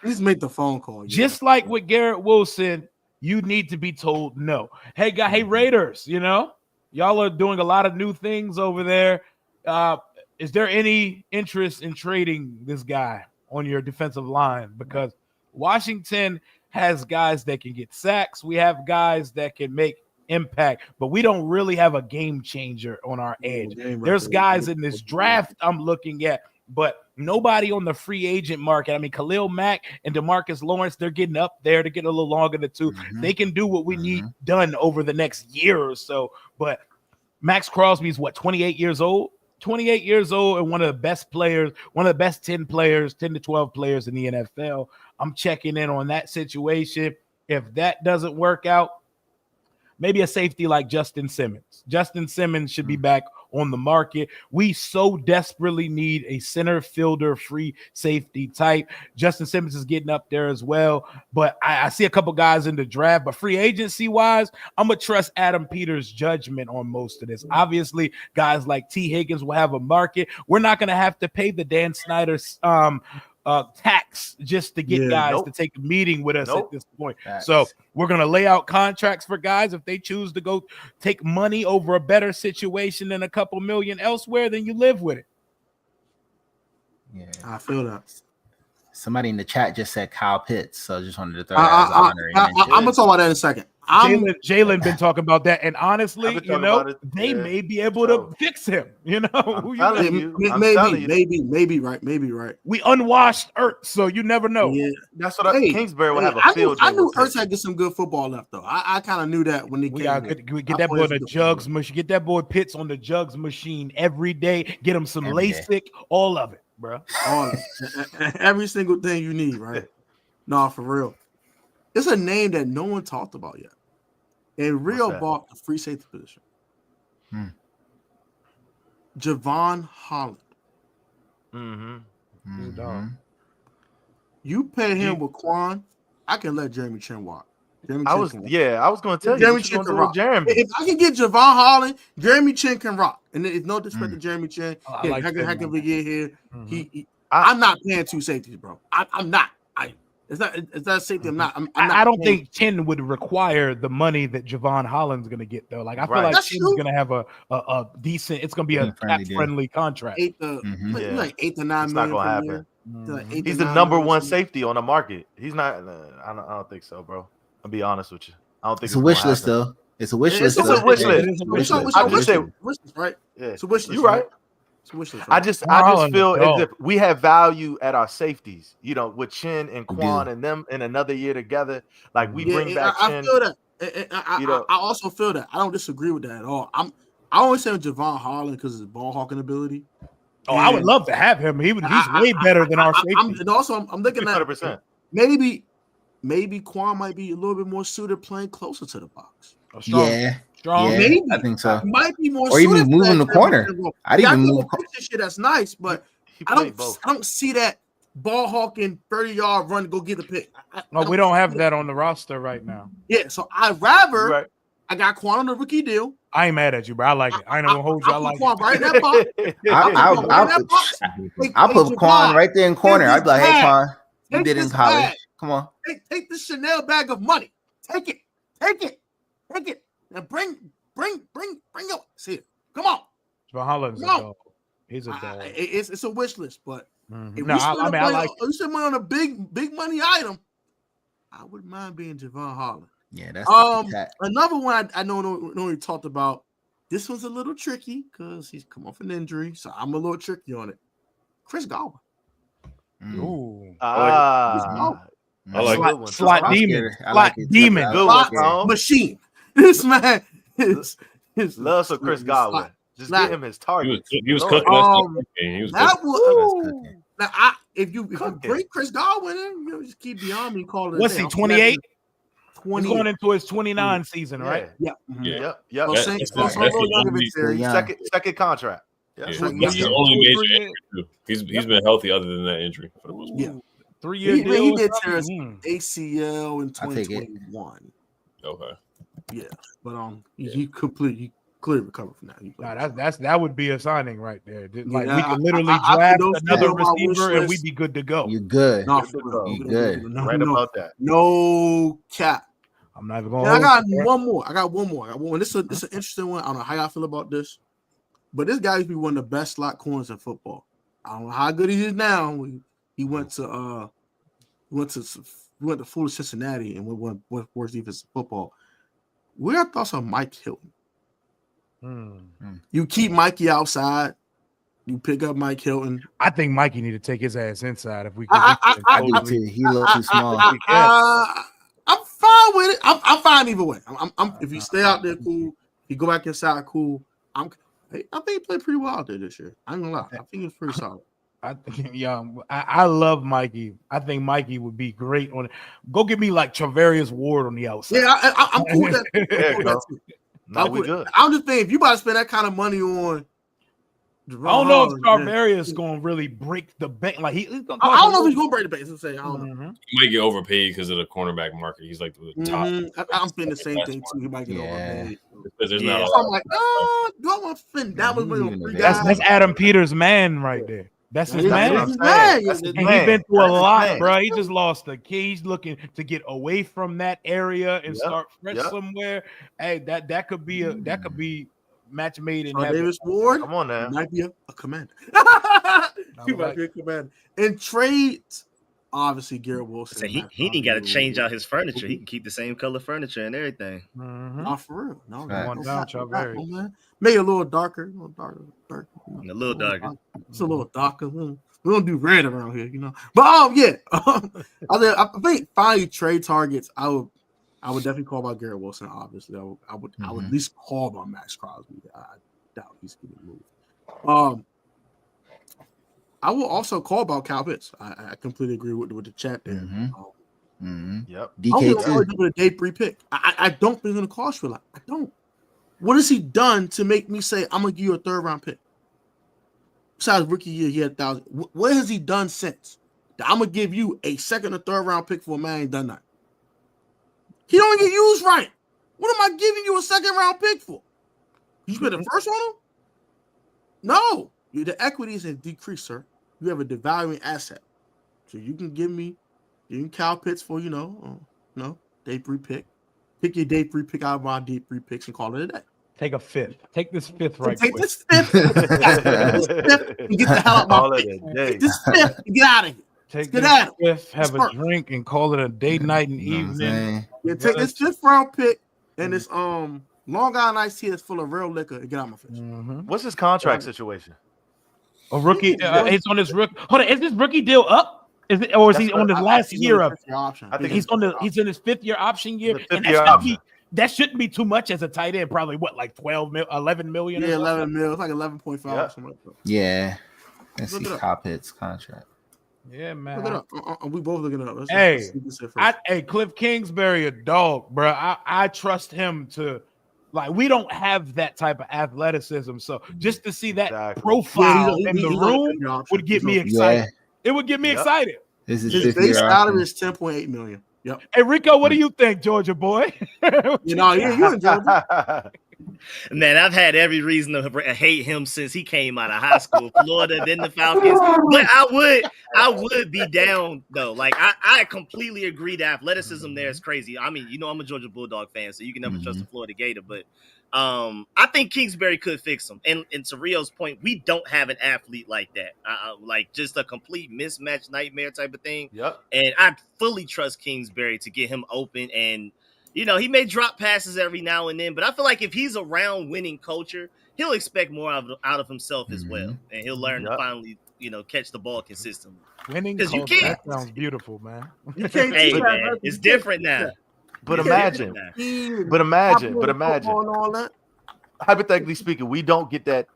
just make the phone call. Just like with Garrett Wilson, you need to be told no. Hey, hey Raiders, you know, y'all are doing a lot of new things over there. Is there any interest in trading this guy on your defensive line? Because Washington has guys that can get sacks. We have guys that can make impact, but we don't really have a game changer on our edge. There's guys in this draft I'm looking at, but nobody on the free agent market. I mean, Khalil Mack and DeMarcus Lawrence, they're getting up there to get a little longer than two. They can do what we need done over the next year or so. But Max Crosby's 28 years old? 28 years old and one of the best players, one of the best 10 to 12 players in the NFL. I'm checking in on that situation. If that doesn't work out, maybe a safety like Justin Simmons. Justin Simmons should be back on the market. We so desperately need a center fielder free safety type. Justin Simmons is getting up there as well, but I see a couple guys in the draft, but free agency wise, I'm going to trust Adam Peters' judgment on most of this. Obviously, guys like T. Higgins will have a market. We're not going to have to pay the Dan Snyder's tax just to get guys to take a meeting with us at this point. So we're going to lay out contracts for guys. If they choose to go take money over a better situation than a couple million elsewhere, then you live with it. Yeah, I feel that. Somebody in the chat just said Kyle Pitts, so I just wanted to throw that as an honorary mention. I'm gonna talk about that in a second. Jalen been talking about that, and honestly, they may be able to fix him. You know, maybe right. We unwashed Ertz, so you never know. Yeah, that's what Kingsbury will have a field. I knew Ertz had get some good football left though. I kind of knew that when he came. Get that boy the jugs machine. Get that boy Pitts on the jugs machine every day. Get him some LASIK, all of it, bro. All of it. Every single thing you need, right? No, for real. It's a name that no one talked about yet. And Rio bought the free safety position. Javon Holland. You pay him with Quan, I can let Jeremy Chin walk. I was going to tell you. Jeremy Chin can rock. If I can get Javon Holland, Jeremy Chin can rock. And it's no disrespect to Jeremy Chin. How can we get here? I'm not paying two safeties, bro. I'm not. It's not safety. I'm not. I don't think Chin would require the money that Javon Holland's going to get though. Like I feel like Chin's going to have a decent. It's going to be a cap friendly contract. Like 8 to 9 million. It's not going to happen. He's the number one safety on the market. He's not. I don't think so, bro. I'll be honest with you. I don't think it's a wish list though. It's a wish list. It's a wish list. I just say wish list, right? Yeah, it's a wish list. You're right. I just feel as if we have value at our safeties, you know, with Chin and Quan and them in another year together. Like we bring back Chin. I feel that. I also feel that. I don't disagree with that at all. I always say Javon Holland because of his ball hawking ability. Oh, I would love to have him. He's way better than our safety. And also, I'm looking at 100%. Maybe Quan might be a little bit more suited playing closer to the box. Strong. Maybe I think so. Might be more, or even moving the corner. I'd even move. Shit, that's nice, but I don't see that ball hawking 30-yard run to go get the pick. No, we don't have that on the roster right now. Yeah, so I'd rather I got Quan on the rookie deal. I ain't mad at you, bro. I like it. I ain't gonna hold you. I like Quan it. Right in that box. I'll put Quan right there in corner. I'd be like, hey, Quan, you did in college. Bag. Come on. Take the Chanel bag of money. Take it. Now bring up. See it. Come on. Holland's a dog. He's a dog. It's a wish list, but if you spend money on a big money item, I wouldn't mind being Javon Holland. Yeah, that's another one I know we talked about. This one's a little tricky because he's come off an injury, so I'm a little tricky on it. Chris Godwin. Ooh. I like it. Slot demon. Slot demon. Machine. This man is loves some Chris Godwin. Just give him his target. He was cooking. If you bring Chris Godwin in, you just keep beyond me calling it. What's he, 28? 20. He's going into his 29 season, right? Yeah. Second contract. That's the only major injury too. He's been healthy other than that injury for the most part. 3-year deal. He did tear his ACL in 2021. Okay. Yeah, but he clearly recovered from that. That would be a signing right there. Like we could literally draft another receiver and we'd be good to go. You're good. You're good. Right about that. No cap. I'm not even going. I got one more. This is an interesting one. I don't know how y'all feel about this, but this guy used to be one of the best slot corners in football. I don't know how good he is now. He went to full Cincinnati and went worst defense in football. What are your thoughts on Mike Hilton? You keep Mikey outside. You pick up Mike Hilton. I think Mikey need to take his ass inside if we can. He a little too small. I'm fine with it. I'm fine either way. I'm if you stay out there, cool. If you go back inside, cool. I think he played pretty well out there this year. I ain't gonna lie. I think it's pretty solid. I love Mikey. I think Mikey would be great on it. Go get me like Travarius Ward on the outside. Yeah, I'm cool with that. We good. I'm just thinking if you about to spend that kind of money on, I don't know if Travarius is going to really break the bank. Like he's gonna. I don't know if he's going to break the bank. I don't know. He might get overpaid because of the cornerback market. He's like the top. I'm feeling the same thing too. He might get overpaid. Because there's not. So I'm like, do I want to spend that much money on three guys? That's Adam Peters' man right there. That's his man. He's been through a lot, bro. He just lost the key. He's looking to get away from that area and start fresh somewhere. Hey, that could be match made in heaven. Davis Ward, come on now, might be a commander. He might be a commander. In trades, obviously Garrett Wilson. So he ain't got to change out his furniture. He can keep the same color furniture and everything. Not for real. No, Going down, Chavez. man. Make it a little darker, A little darker. It's a little darker. We don't do red around here, you know. But yeah, I think finally trade targets. I would definitely call about Garrett Wilson. Obviously, I would at least call about Max Crosby. I doubt he's getting moved. I will also call about Kyle Pitts. I completely agree with the chat there. Yep. DK too. With a day 3 pick. I don't think it's going to cost you a lot. I don't. What has he done to make me say I'm going to give you a 3rd round pick? Besides rookie year, he had 1,000. What has he done since? That I'm going to give you a 2nd or 3rd round pick for a man ain't done that. He don't get used right. What am I giving you a 2nd round pick for? You spent the first on him? No. The equity is decreased, sir. You have a devaluing asset. So you can give me Kyle Pitts for, day 3 pick. Pick your day 3 pick out of my day 3 picks and call it a day. Take a 5th. Take this 5th right Take quick. this 5th. And get the hell out of my pick. Take this 5th and get out of here. Take Get this out. 5th, have a drink, and call it a day, night, and evening. Yeah, take this 5th round pick and this Long Island iced tea that's full of real liquor and get out of my face. What's his contract situation? A rookie, he's on his rookie. Hold on, is this rookie deal up? Is it, or is he on his last year of? Option. I think He's in his 5th year option year, The and 5th year that option. that shouldn't be too much as a tight end. Probably what, like 11 million? Yeah, 11 mil. It's like 11.5 or something like that. Yeah. Let's Look see it up. Kyle Pitts contract. Yeah, man. Look it up. We both looking it up. Hey, Cliff Kingsbury, a dog, bro. I trust him to. Like, we don't have that type of athleticism. So just to see that profile in the room would get me excited. It would get me excited. This is his base salary is $10.8 million. Yep. Hey, Rico, what do you think, Georgia boy? You in Georgia. Man, I've had every reason to hate him since he came out of high school, Florida, then the Falcons. But I would be down though. Like I completely agree. The athleticism there is crazy. I mean, I'm a Georgia Bulldog fan, so you can never trust a Florida Gator. But I think Kingsbury could fix him. And to Rio's point, we don't have an athlete like that. Like just a complete mismatch nightmare type of thing. Yep. And I fully trust Kingsbury to get him open. And he may drop passes every now and then, but I feel like if he's around winning culture, he'll expect more out of himself as well, and he'll learn to finally, catch the ball consistently. Winning because culture, you can't. that sounds beautiful, man. You can't Hey, man, it's different now. But imagine. All that. Hypothetically speaking, we don't get that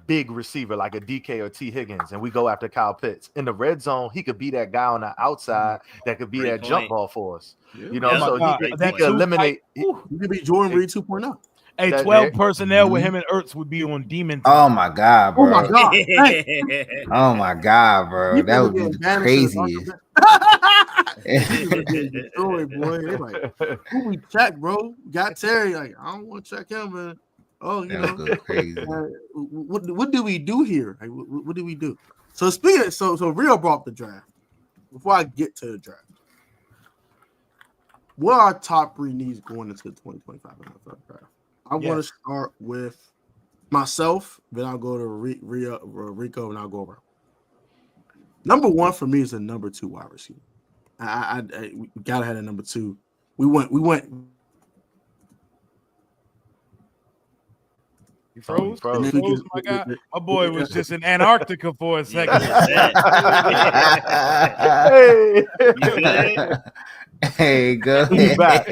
big receiver like a DK or T. Higgins, and we go after Kyle Pitts. In the red zone, he could be that guy on the outside that could be Great that point. jump ball for us. Yeah. So he could eliminate. You could be Jordan Reed 2.0. Hey, 12 personnel with him and Ertz would be on demon. Oh my god, bro! Oh my god! Hey. Oh my god, bro! That would be the craziest. Destroyed, boy. They're like, who we check, bro? Got Terry. Like, I don't want to check him, man. Oh, Crazy. What do we do here? Like, what do we do? So speaking, so Rio brought up the draft. Before I get to the draft, what are our top 3 needs going into the 2025 NFL draft? I want to start with myself, then I'll go to Rico, and I'll go around. Number 1 for me is a number 2 wide receiver. We gotta have a number 2. We went. You froze? froze. My God. My boy was just in Antarctica for a second. Hey, go You back,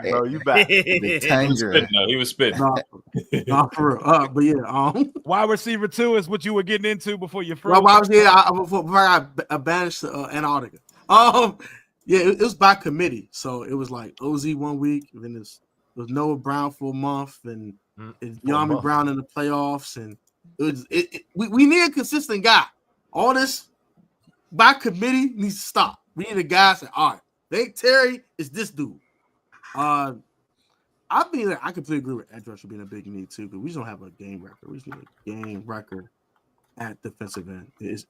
bro. You back. The tundra. He was spitting. Not for real. But yeah, Wide receiver 2 is what you were getting into before you froze. Before I banished Antarctica. Yeah, it was by committee. So it was like OZ 1 week, and then it was Noah Brown for a month, and Yami Brown in the playoffs, and we need a consistent guy. All this by committee needs to stop. We need a guy that say, all right, Nate Terry is this dude. I completely agree with edge rusher being a big need too, because we just don't have a game record. We just need a game record at defensive end. It's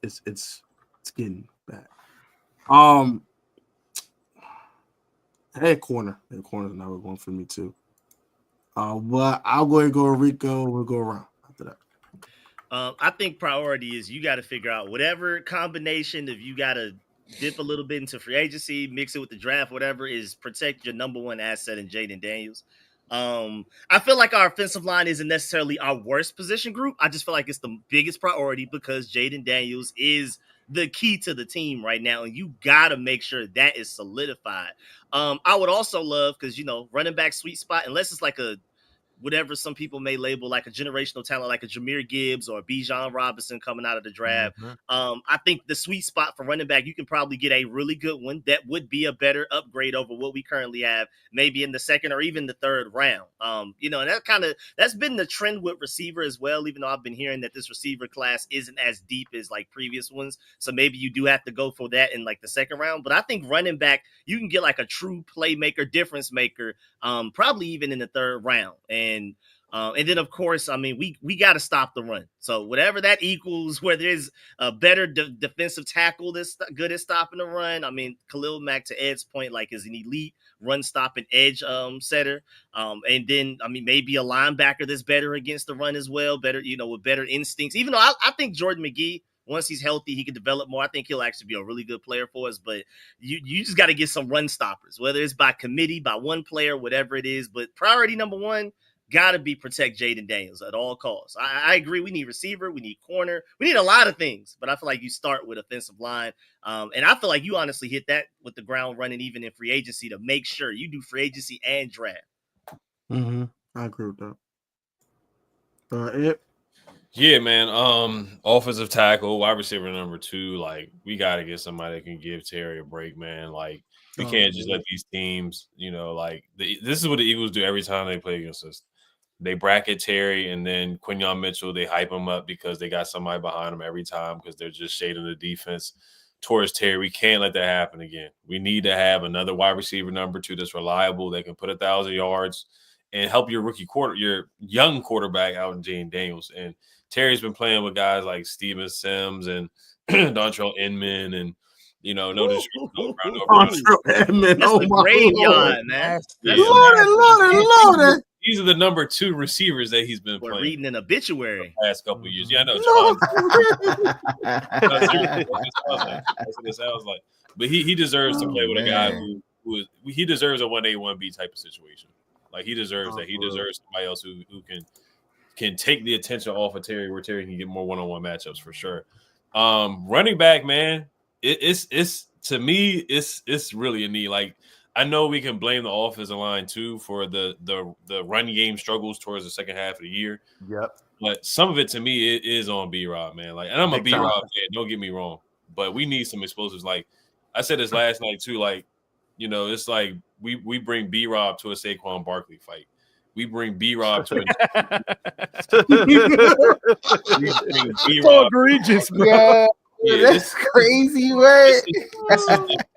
getting bad. Corner is another one for me too. But I'll go ahead and go to Rico. We'll go around after that. I think priority is you got to figure out whatever combination of you got to dip a little bit into free agency, mix it with the draft, whatever, is protect your number one asset in Jaden Daniels. I feel like our offensive line isn't necessarily our worst position group. I just feel like it's the biggest priority because Jaden Daniels is the key to the team right now, and you gotta make sure that is solidified. I would also love, because running back sweet spot, unless it's like a whatever some people may label like a generational talent, like a Jahmyr Gibbs or a Bijan Robinson coming out of the draft. I think the sweet spot for running back, you can probably get a really good one that would be a better upgrade over what we currently have, maybe in the second or even the third round. And that's been the trend with receiver as well, even though I've been hearing that this receiver class isn't as deep as like previous ones. So maybe you do have to go for that in like the second round. But I think running back, you can get like a true playmaker, difference maker, probably even in the third round. And then, of course, I mean, we got to stop the run. So whatever that equals, where there's a better defensive tackle that's good at stopping the run. I mean, Khalil Mack, to Ed's point, like is an elite run stopping edge setter. And then, I mean, maybe a linebacker that's better against the run as well, better, with better instincts. Even though I think Jordan McGee, once he's healthy, he can develop more. I think he'll actually be a really good player for us. But you just got to get some run stoppers, whether it's by committee, by one player, whatever it is. But priority number one, got to be protect Jaden Daniels at all costs. I agree. We need receiver. We need corner. We need a lot of things. But I feel like you start with offensive line. And I feel like you honestly hit that with the ground running, even in free agency, to make sure you do free agency and draft. I agree with that. Yeah, man. Offensive tackle, wide receiver number 2. Like, we got to get somebody that can give Terry a break, man. Like, we can't just let these teams, this is what the Eagles do every time they play against us. They bracket Terry, and then Quinyon Mitchell, they hype him up because they got somebody behind him every time because they're just shading the defense towards Terry. We can't let that happen again. We need to have another wide receiver number 2 that's reliable, that can put 1,000 yards and help your your young quarterback out in Jaden Daniels. And Terry's been playing with guys like Steven Sims and Dontrell Inman and, That's the graveyard, man. Lord. These are the number 2 receivers that he's been playing. Reading an obituary the past couple of years. Yeah, I know. That's what it sounds like. But he deserves to play with a guy who he deserves a 1A, 1B type of situation. Like, he deserves that. He deserves somebody else who can take the attention off of Terry, where Terry can get more one-on-one matchups for sure. Running back, man, it's to me, it's really a need. Like, I know we can blame the offensive line too for the run game struggles towards the second half of the year. Yep. But some of it to me it is on B-Rob, man. Like, and I'm a B-Rob fan, don't get me wrong. But we need some explosives. Like I said this last night too, like, it's like we bring B-Rob to a Saquon Barkley fight. We bring B-Rob to so egregious, bro. Yeah, that's crazy, right?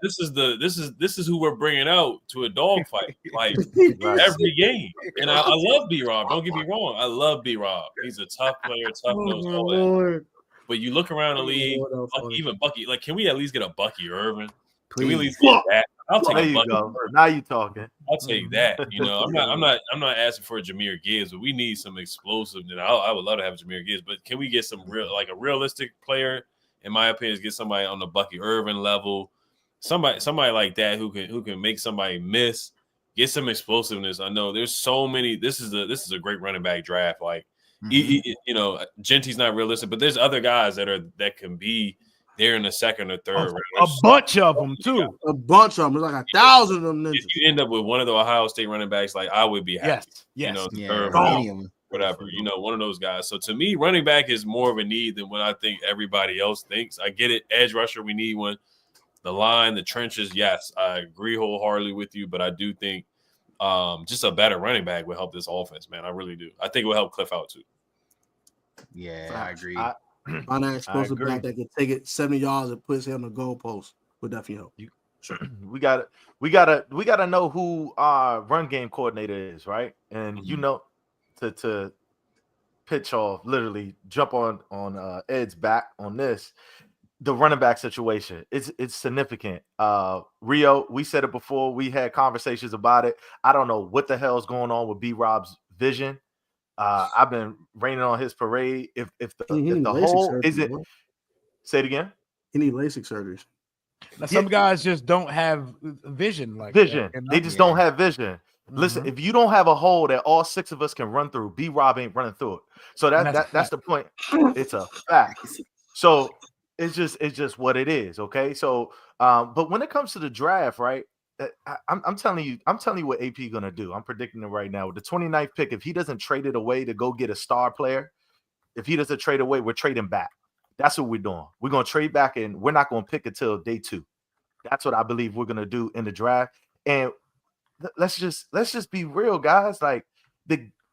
This is who we're bringing out to a dogfight, like every game. And I love B-Rob. Don't get me wrong, I love B-Rob. He's a tough player, tough nose, all that. But you look around the league, even Bucky. Like, can we at least get a Bucky Irvin? Can we at least get that? I'll take a Bucky. Now you talking. I'll take that. I'm not asking for a Jahmyr Gibbs, but we need some explosive. And I would love to have Jahmyr Gibbs, but can we get some a realistic player? In my opinion, is get somebody on the Bucky Irvin level, somebody like that who can make somebody miss, get some explosiveness. I know there's so many. This is a great running back draft. Like, Genty's not realistic, but there's other guys that can be there in the second or third round. A bunch of them too. A bunch of them. There's like 1,000 of them. If you end up with one of the Ohio State running backs, like, I would be happy. Yes. Third round. Whatever, one of those guys. So to me, running back is more of a need than what I think everybody else thinks. I get it. Edge rusher, we need one. The line, the trenches, yes, I agree wholeheartedly with you, but I do think just a better running back would help this offense, man. I really do. I think it will help Cliff out too. Yeah, I agree. On that explosive back that can take it 70 yards and put his head on the goalpost would definitely help. Sure. We gotta know who our run game coordinator is, right? And to pitch off, literally jump on Ed's back on this, the running back situation. It's significant. Rio, we said it before. We had conversations about it. I don't know what the hell's going on with B-Rob's vision. I've been raining on his parade. If the whole is it. Say it again. He need LASIK surgeries. Now, some guys just don't have vision like vision. that, They just don't have vision. Listen, if you don't have a hole that all 6 of us can run through, B-Rob ain't running through it. So that's the point. It's a fact. So it's just what it is. Okay. So but when it comes to the draft, right? I'm telling you what AP gonna do. I'm predicting it right now. With the 29th pick, if he doesn't trade it away to go get a star player, if he doesn't trade away, we're trading back. That's what we're doing. We're gonna trade back, and we're not gonna pick until day 2. That's what I believe we're gonna do in the draft. And let's just be real, guys. Like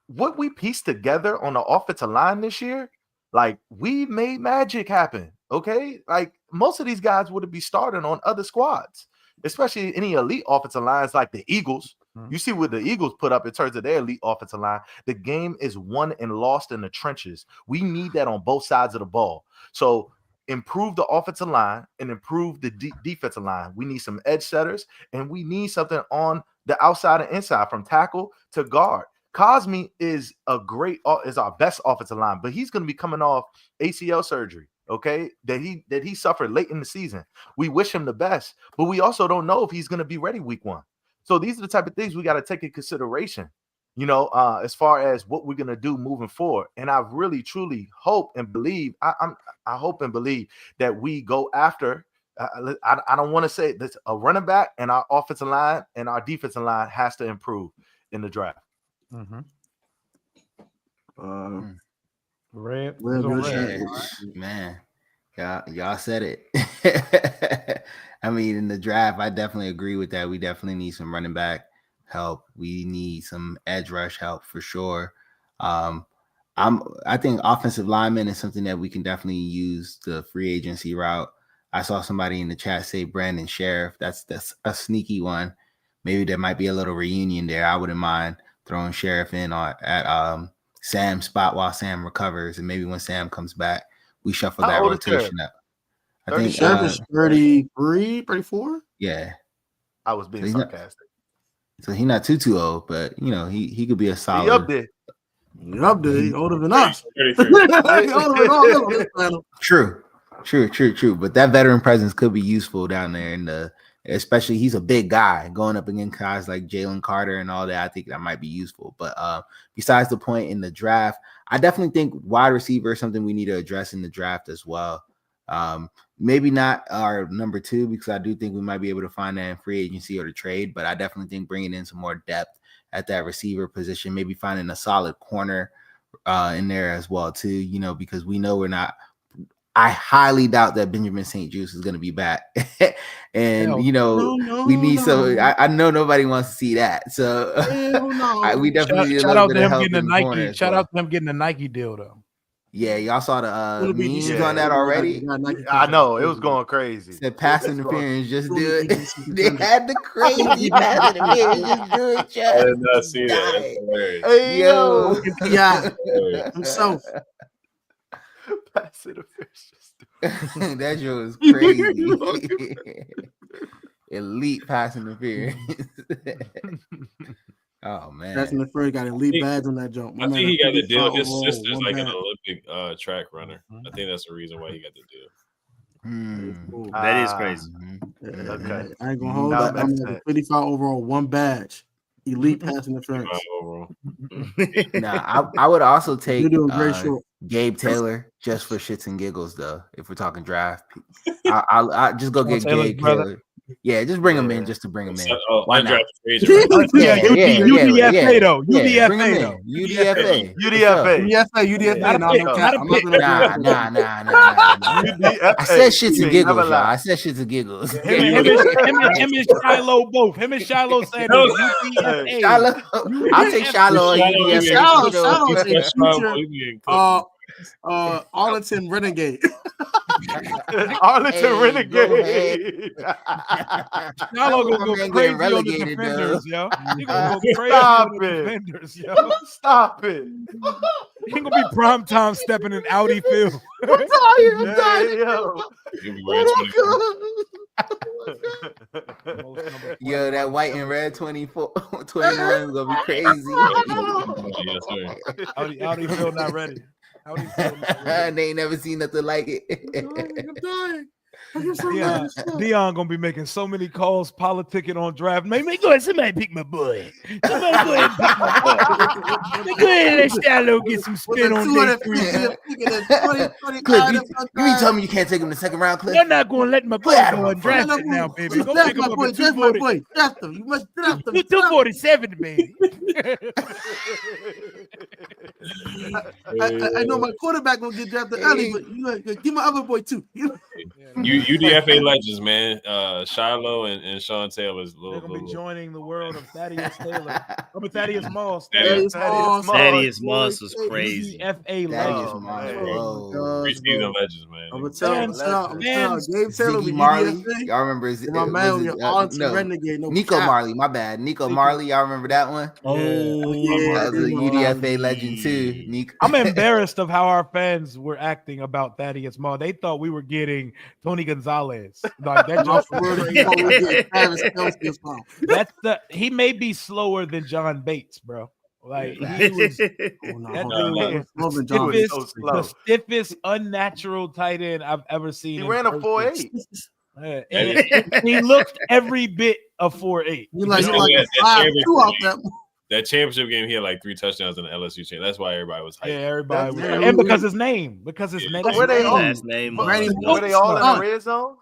what we pieced together on the offensive line this year, like we made magic happen. Okay, like most of these guys would be starting on other squads, especially any elite offensive lines like the Eagles. You see what the Eagles put up in terms of their elite offensive line. The game is won and lost in the trenches. We need that on both sides of the ball. So improve the offensive line and improve the defensive line. We need some edge setters, and we need something on the outside and inside from tackle to guard. Cosme is our best offensive line, but he's going to be coming off ACL surgery, okay, that he suffered late in the season. We wish him the best, but we also don't know if he's going to be ready week 1. So these are the type of things we got to take in consideration, as far as what we're going to do moving forward. And I really, truly hope and believe, I hope and believe that we go after, I don't want to say this, a running back, and our offensive line and our defensive line has to improve in the draft. Red. Man, y'all said it. I mean, in the draft, I definitely agree with that. We definitely need some running back help. We need some edge rush help for sure. I think offensive lineman is something that we can definitely use the free agency route. I saw somebody in the chat say Brandon Sheriff. That's a sneaky one. Maybe there might be a little reunion there. I wouldn't mind throwing Sheriff in at Sam's spot while Sam recovers, and maybe when Sam comes back, we shuffle that rotation up. I think Sheriff is 33, 34. Yeah, I was being sarcastic. So he's not too old, but he could be a solid. He up there. He older than us. True. But that veteran presence could be useful down there, especially he's a big guy going up against guys like Jalen Carter and all that. I think that might be useful. But besides the point in the draft, I definitely think wide receiver is something we need to address in the draft as well. Maybe not our number 2, because I do think we might be able to find that in free agency or to trade, but I definitely think bringing in some more depth at that receiver position, maybe finding a solid corner in there as well too, because we know we're not. I highly doubt that Benjamin St. Juste is going to be back. And, we need some. I know nobody wants to see that. So we definitely need a little bit of help in the corner. Shout out to him getting a Nike deal, though. Yeah, y'all saw the memes on that already. I know, it was going crazy. Said pass interference, just do it. They had the crazy pass interference, just do it. Just I did not see that. Hey, yo, yeah, so pass interference, just do it. That shit was crazy. Elite pass interference. Oh man, that's in the first got elite badge on that jump. I think he got the deal. His sister's like an Olympic track runner. I think that's the reason why he got the deal. That is crazy. Okay, I ain't gonna hold up. I'm at 55 overall, 1 badge, elite pass interference. Nah, I would also take You're doing great short. Gabe Taylor just for shits and giggles, though. If we're talking draft, I'll just go get Gabe Taylor. Yeah, just bring him in just to bring him in. Why not? UDFA though. Nah. I said shits and giggles, y'all. I said shits and giggles. Him and Shiloh both. Him and Shiloh saying UDFA. Shiloh. I'll take Shiloh. Arlington Renegade. Arlington Renegade. Shiloh gonna go crazy on the defenders, yo. He gonna go crazy on the defenders, yo. Stop it. He gonna be prime time stepping in Audi field. I'm tired. Yo, that white and red 24, 21 is gonna be crazy. Audi field not ready. They ain't never seen nothing like it. I'm dying. Dion gonna be making so many calls, politicking on draft. Maybe go ahead, somebody pick my boy. Somebody go ahead and pick my boy. Go ahead and let Shallow get some spin on day 3. Cliff, you mean tell me you can't take him the second round, Cliff? You're not gonna let my boy go and draft it now, baby. Go pick him up at 240. Draft him. You must draft him. 247, baby. I know my quarterback gonna get drafted early, but you give my other boy too. UDFA legends, man. Shiloh and Sean Taylor's They're gonna be joining the world of Thaddeus Taylor. Thaddeus Moss. Thaddeus Moss was crazy. UDFA legends. Preseason legends, man. I'm gonna tell Gabe Taylor, Ziggy Marley. Y'all remember my man, Renegade. Nico Marley. My bad. Nico Marley. Y'all remember that one? Oh, that was a UDFA legend too. Nico. I'm embarrassed of how our fans were acting about Thaddeus Moss. They thought we were getting Tony Gonzalez. Like that he may be slower than John Bates, bro. Like he was the stiffest, unnatural tight end I've ever seen. He ran a 4.8. He looked every bit of 4.8. That championship game, he had like 3 touchdowns in the LSU chain. That's why everybody was hyped. Yeah, everybody was, and because his name. Were they all in the red zone?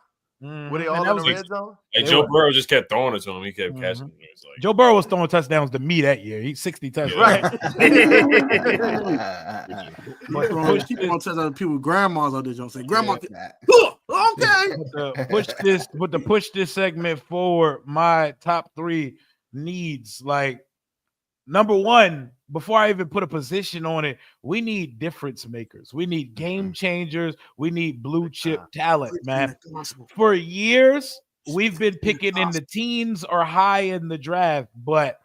Were they all in the red zone? Like Joe Burrow just kept throwing it to him. He kept catching it. Like, Joe Burrow was throwing touchdowns to me that year. He's 60 touchdowns. Right. Keep on touching people. Grandmas out there don't say, "Grandma, okay." To push this segment forward, my top 3 needs, like, number 1, before I even put a position on it, we need difference makers. We need game changers. We need blue chip talent, man. For years, we've been picking in the teens or high in the draft, but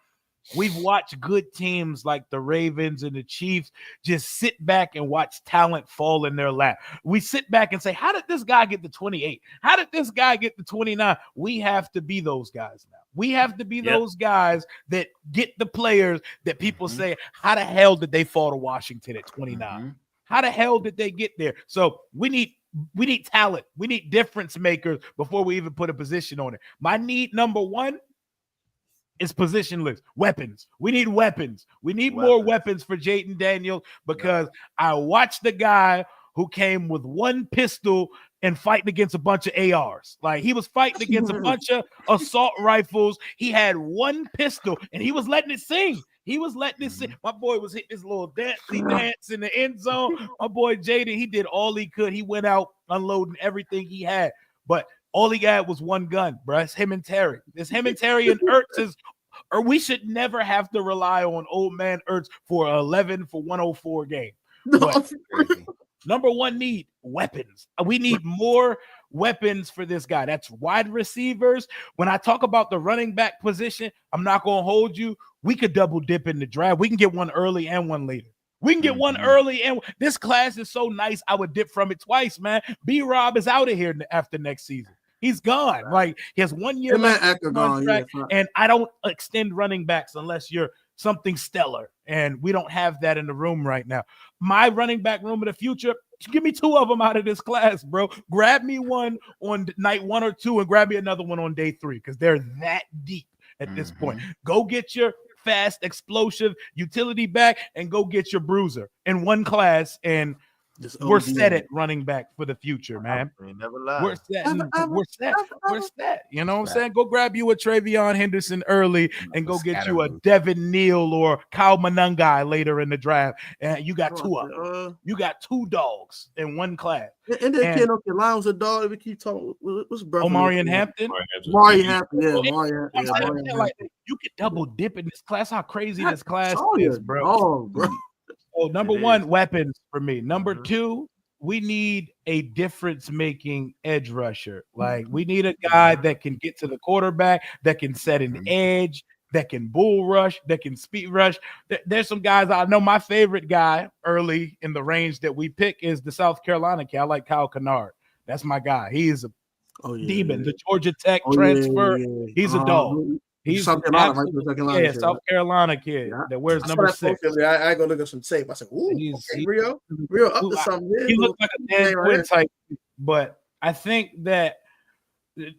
we've watched good teams like the Ravens and the Chiefs just sit back and watch talent fall in their lap. We sit back and say, how did this guy get to 28? How did this guy get to 29? We have to be those guys now. We have to be those guys that get the players that people say, how the hell did they fall to Washington at 29? How the hell did they get there? So we need talent. We need difference makers before we even put a position on it. My need number 1 is positionless. Weapons. We need weapons. We need more weapons for Jaden Daniels because I watched the guy who came with 1 pistol and fighting against a bunch of ARs. Like, he was fighting against a bunch of assault rifles. He had 1 pistol and he was letting it sing. My boy was hitting his little dance in the end zone. My boy Jaden, he did all he could. He went out unloading everything he had. But all he got was 1 gun, bro. It's him and Terry. It's him and Terry and Ertz or we should never have to rely on old man Ertz for 11 for 104 game. But number 1 need weapons. We need more weapons for this guy. That's wide receivers. When I talk about the running back position, I'm not going to hold you. We could double dip in the draft. We can get 1 early and 1 later. We can get 1 early, and this class is so nice. I would dip from it twice, man. B-Rob is out of here after next season. He's gone. Like, he has 1 year left contract, and I don't extend running backs unless you're something stellar, and we don't have that in the room right now. My running back room of the future, give me 2 of them out of this class, bro. Grab me 1 on night 1 or 2 and grab me another one on day 3 because they're that deep at this point. Go get your fast, explosive utility back and go get your bruiser in 1 class, and we're set at running back for the future, man. We're set. We're set. You know what I'm saying? Go grab you a Travion Henderson early and go get you a Devin Neal or Kyle Monangai later in the draft. And you got 2 of them. You got 2 dogs in 1 class. And then Ken Lions a dog. We keep talking. What's brother? Omarion Hampton. Omarion Hampton. Yeah, Omarion Hampton. Like, you could double dip in this class. How crazy this class is, bro. Oh, bro. So number 1, weapons for me. Number 2, we need a difference-making edge rusher. Like, we need a guy that can get to the quarterback, that can set an edge, that can bull rush, that can speed rush. There's some guys I know. My favorite guy early in the range that we pick is the South Carolina kid. I like Kyle Kennard. That's my guy. He is a demon. The Georgia Tech transfer. He's a dog. He's South Carolina, right? South Carolina kid. Yeah. That wears number 6. I go look at some tape. I said, "Ooh, Rio up to something." He looked like a Dan Quinn type, but I think that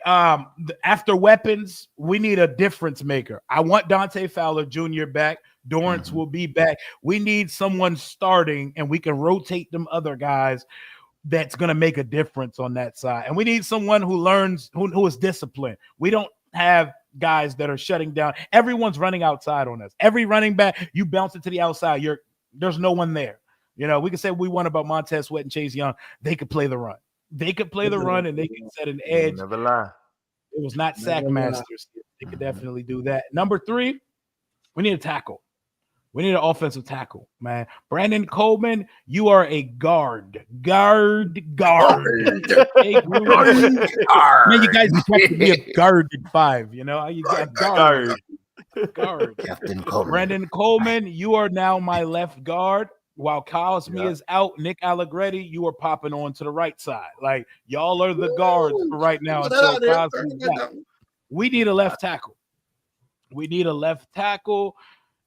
after weapons, we need a difference maker. I want Dante Fowler Jr. back. Dorrance will be back. We need someone starting, and we can rotate them other guys that's going to make a difference on that side. And we need someone who learns, who is disciplined. We don't have guys that are shutting down. Everyone's running outside on us. Every running back, you bounce it to the outside. There's no one there. You know, we can say we won about Montez Sweat and Chase Young. They could play the run. They could play the run, and they can set an edge. Never lie. It was not sack masters. They could definitely do that. Number 3, we need a tackle. We need an offensive tackle, man. Brandon Coleman, you are a guard. Guard. Hey, man, you guys have to be a guard at 5. You know, you got guard. Captain Coleman. Brandon Coleman, you are now my left guard. While Cosme is out, Nick Allegretti, you are popping on to the right side. Like, y'all are the guards for right now until Cosme's out. We need a left tackle.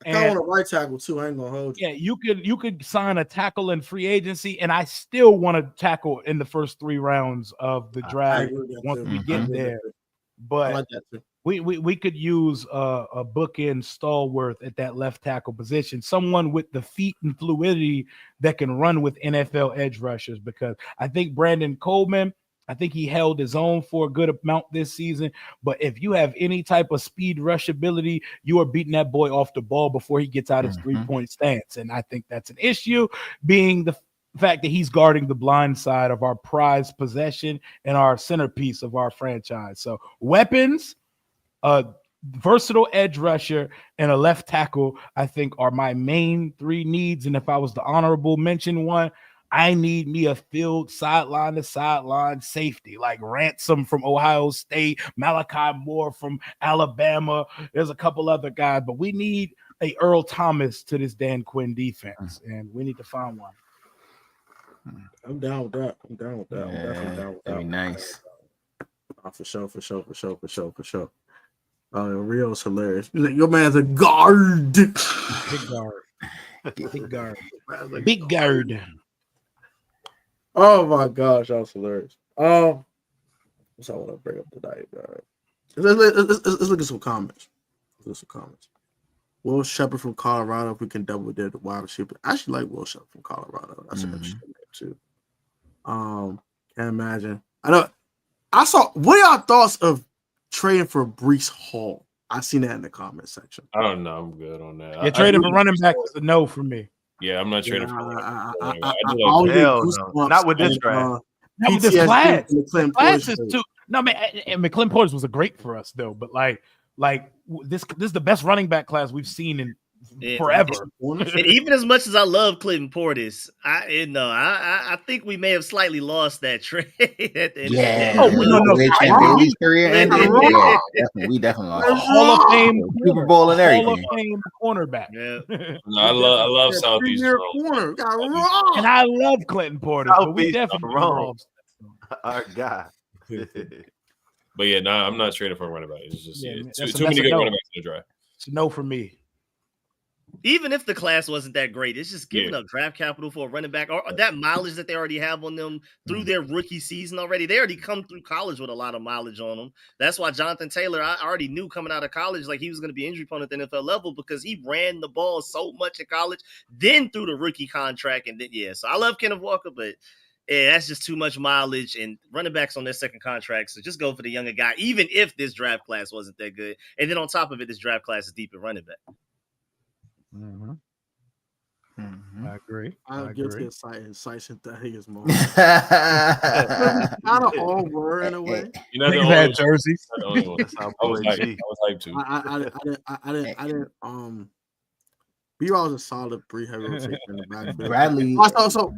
I want a right tackle too. I ain't gonna hold you. Yeah, you could sign a tackle in free agency, and I still want to tackle in the first 3 rounds of the draft once we get there. But I like that too. We could use a bookend stalwart at that left tackle position, someone with the feet and fluidity that can run with NFL edge rushers, because I think Brandon Coleman, I think he held his own for a good amount this season. But if you have any type of speed rush ability, you are beating that boy off the ball before he gets out his 3-point stance. And I think that's an issue, being the fact that he's guarding the blind side of our prized possession and our centerpiece of our franchise. So weapons, a versatile edge rusher, and a left tackle, I think, are my main 3 needs. And if I was the honorable mention one, I need me a field sideline to sideline safety, like Ransom from Ohio State, Malachi Moore from Alabama. There's a couple other guys, but we need a Earl Thomas to this Dan Quinn defense, and we need to find one. I'm down with that. I'm definitely down with that. Very nice. For sure. Rio's hilarious. Your man's a guard. Big guard. Oh my gosh, that was hilarious. What's I want to bring up tonight, guys? Let's look at some comments. Will Shepard from Colorado, if we can double dip the wide receiver. I actually like Will Shepard from Colorado. That's an interesting name too. Can't imagine. What are y'all thoughts of trading for Breece Hall? I seen that in the comment section. I don't know. I'm good on that. Yeah, trading for running back is a no for me. Yeah, I'm not trading for not with this draft. Not with this class. Class is too. No, man, and McClellan Portis was a great for us though, but like this is the best running back class we've seen in forever. And even as much as I love Clinton Portis, I think we may have slightly lost that trade. Bailey's career ended. Yeah, we definitely lost. Hall of Fame, Super Bowl, and everything. Hall of Fame cornerback. Yeah. No, I love Southeast. Corner. And I love Clinton Portis, but we definitely lost. Our guy. But yeah, I'm not trading for a running back. It's just too many good running backs in the draft. It's a no for me. Even if the class wasn't that great, it's just giving up draft capital for a running back, or that mileage that they already have on them through their rookie season already. They already come through college with a lot of mileage on them. That's why Jonathan Taylor, I already knew coming out of college, like he was going to be injury prone at the NFL level because he ran the ball so much in college, then through the rookie contract. And then, so I love Kenneth Walker, but that's just too much mileage and running backs on their second contract. So just go for the younger guy, even if this draft class wasn't that good. And then on top of it, this draft class is deep at running back. I agree. I'll get to incite synthetic more. Not a whole word in a way. You know, Niggas had jerseys. I was hyped too. I didn't. B-Raw was a solid heavy rotation in the back.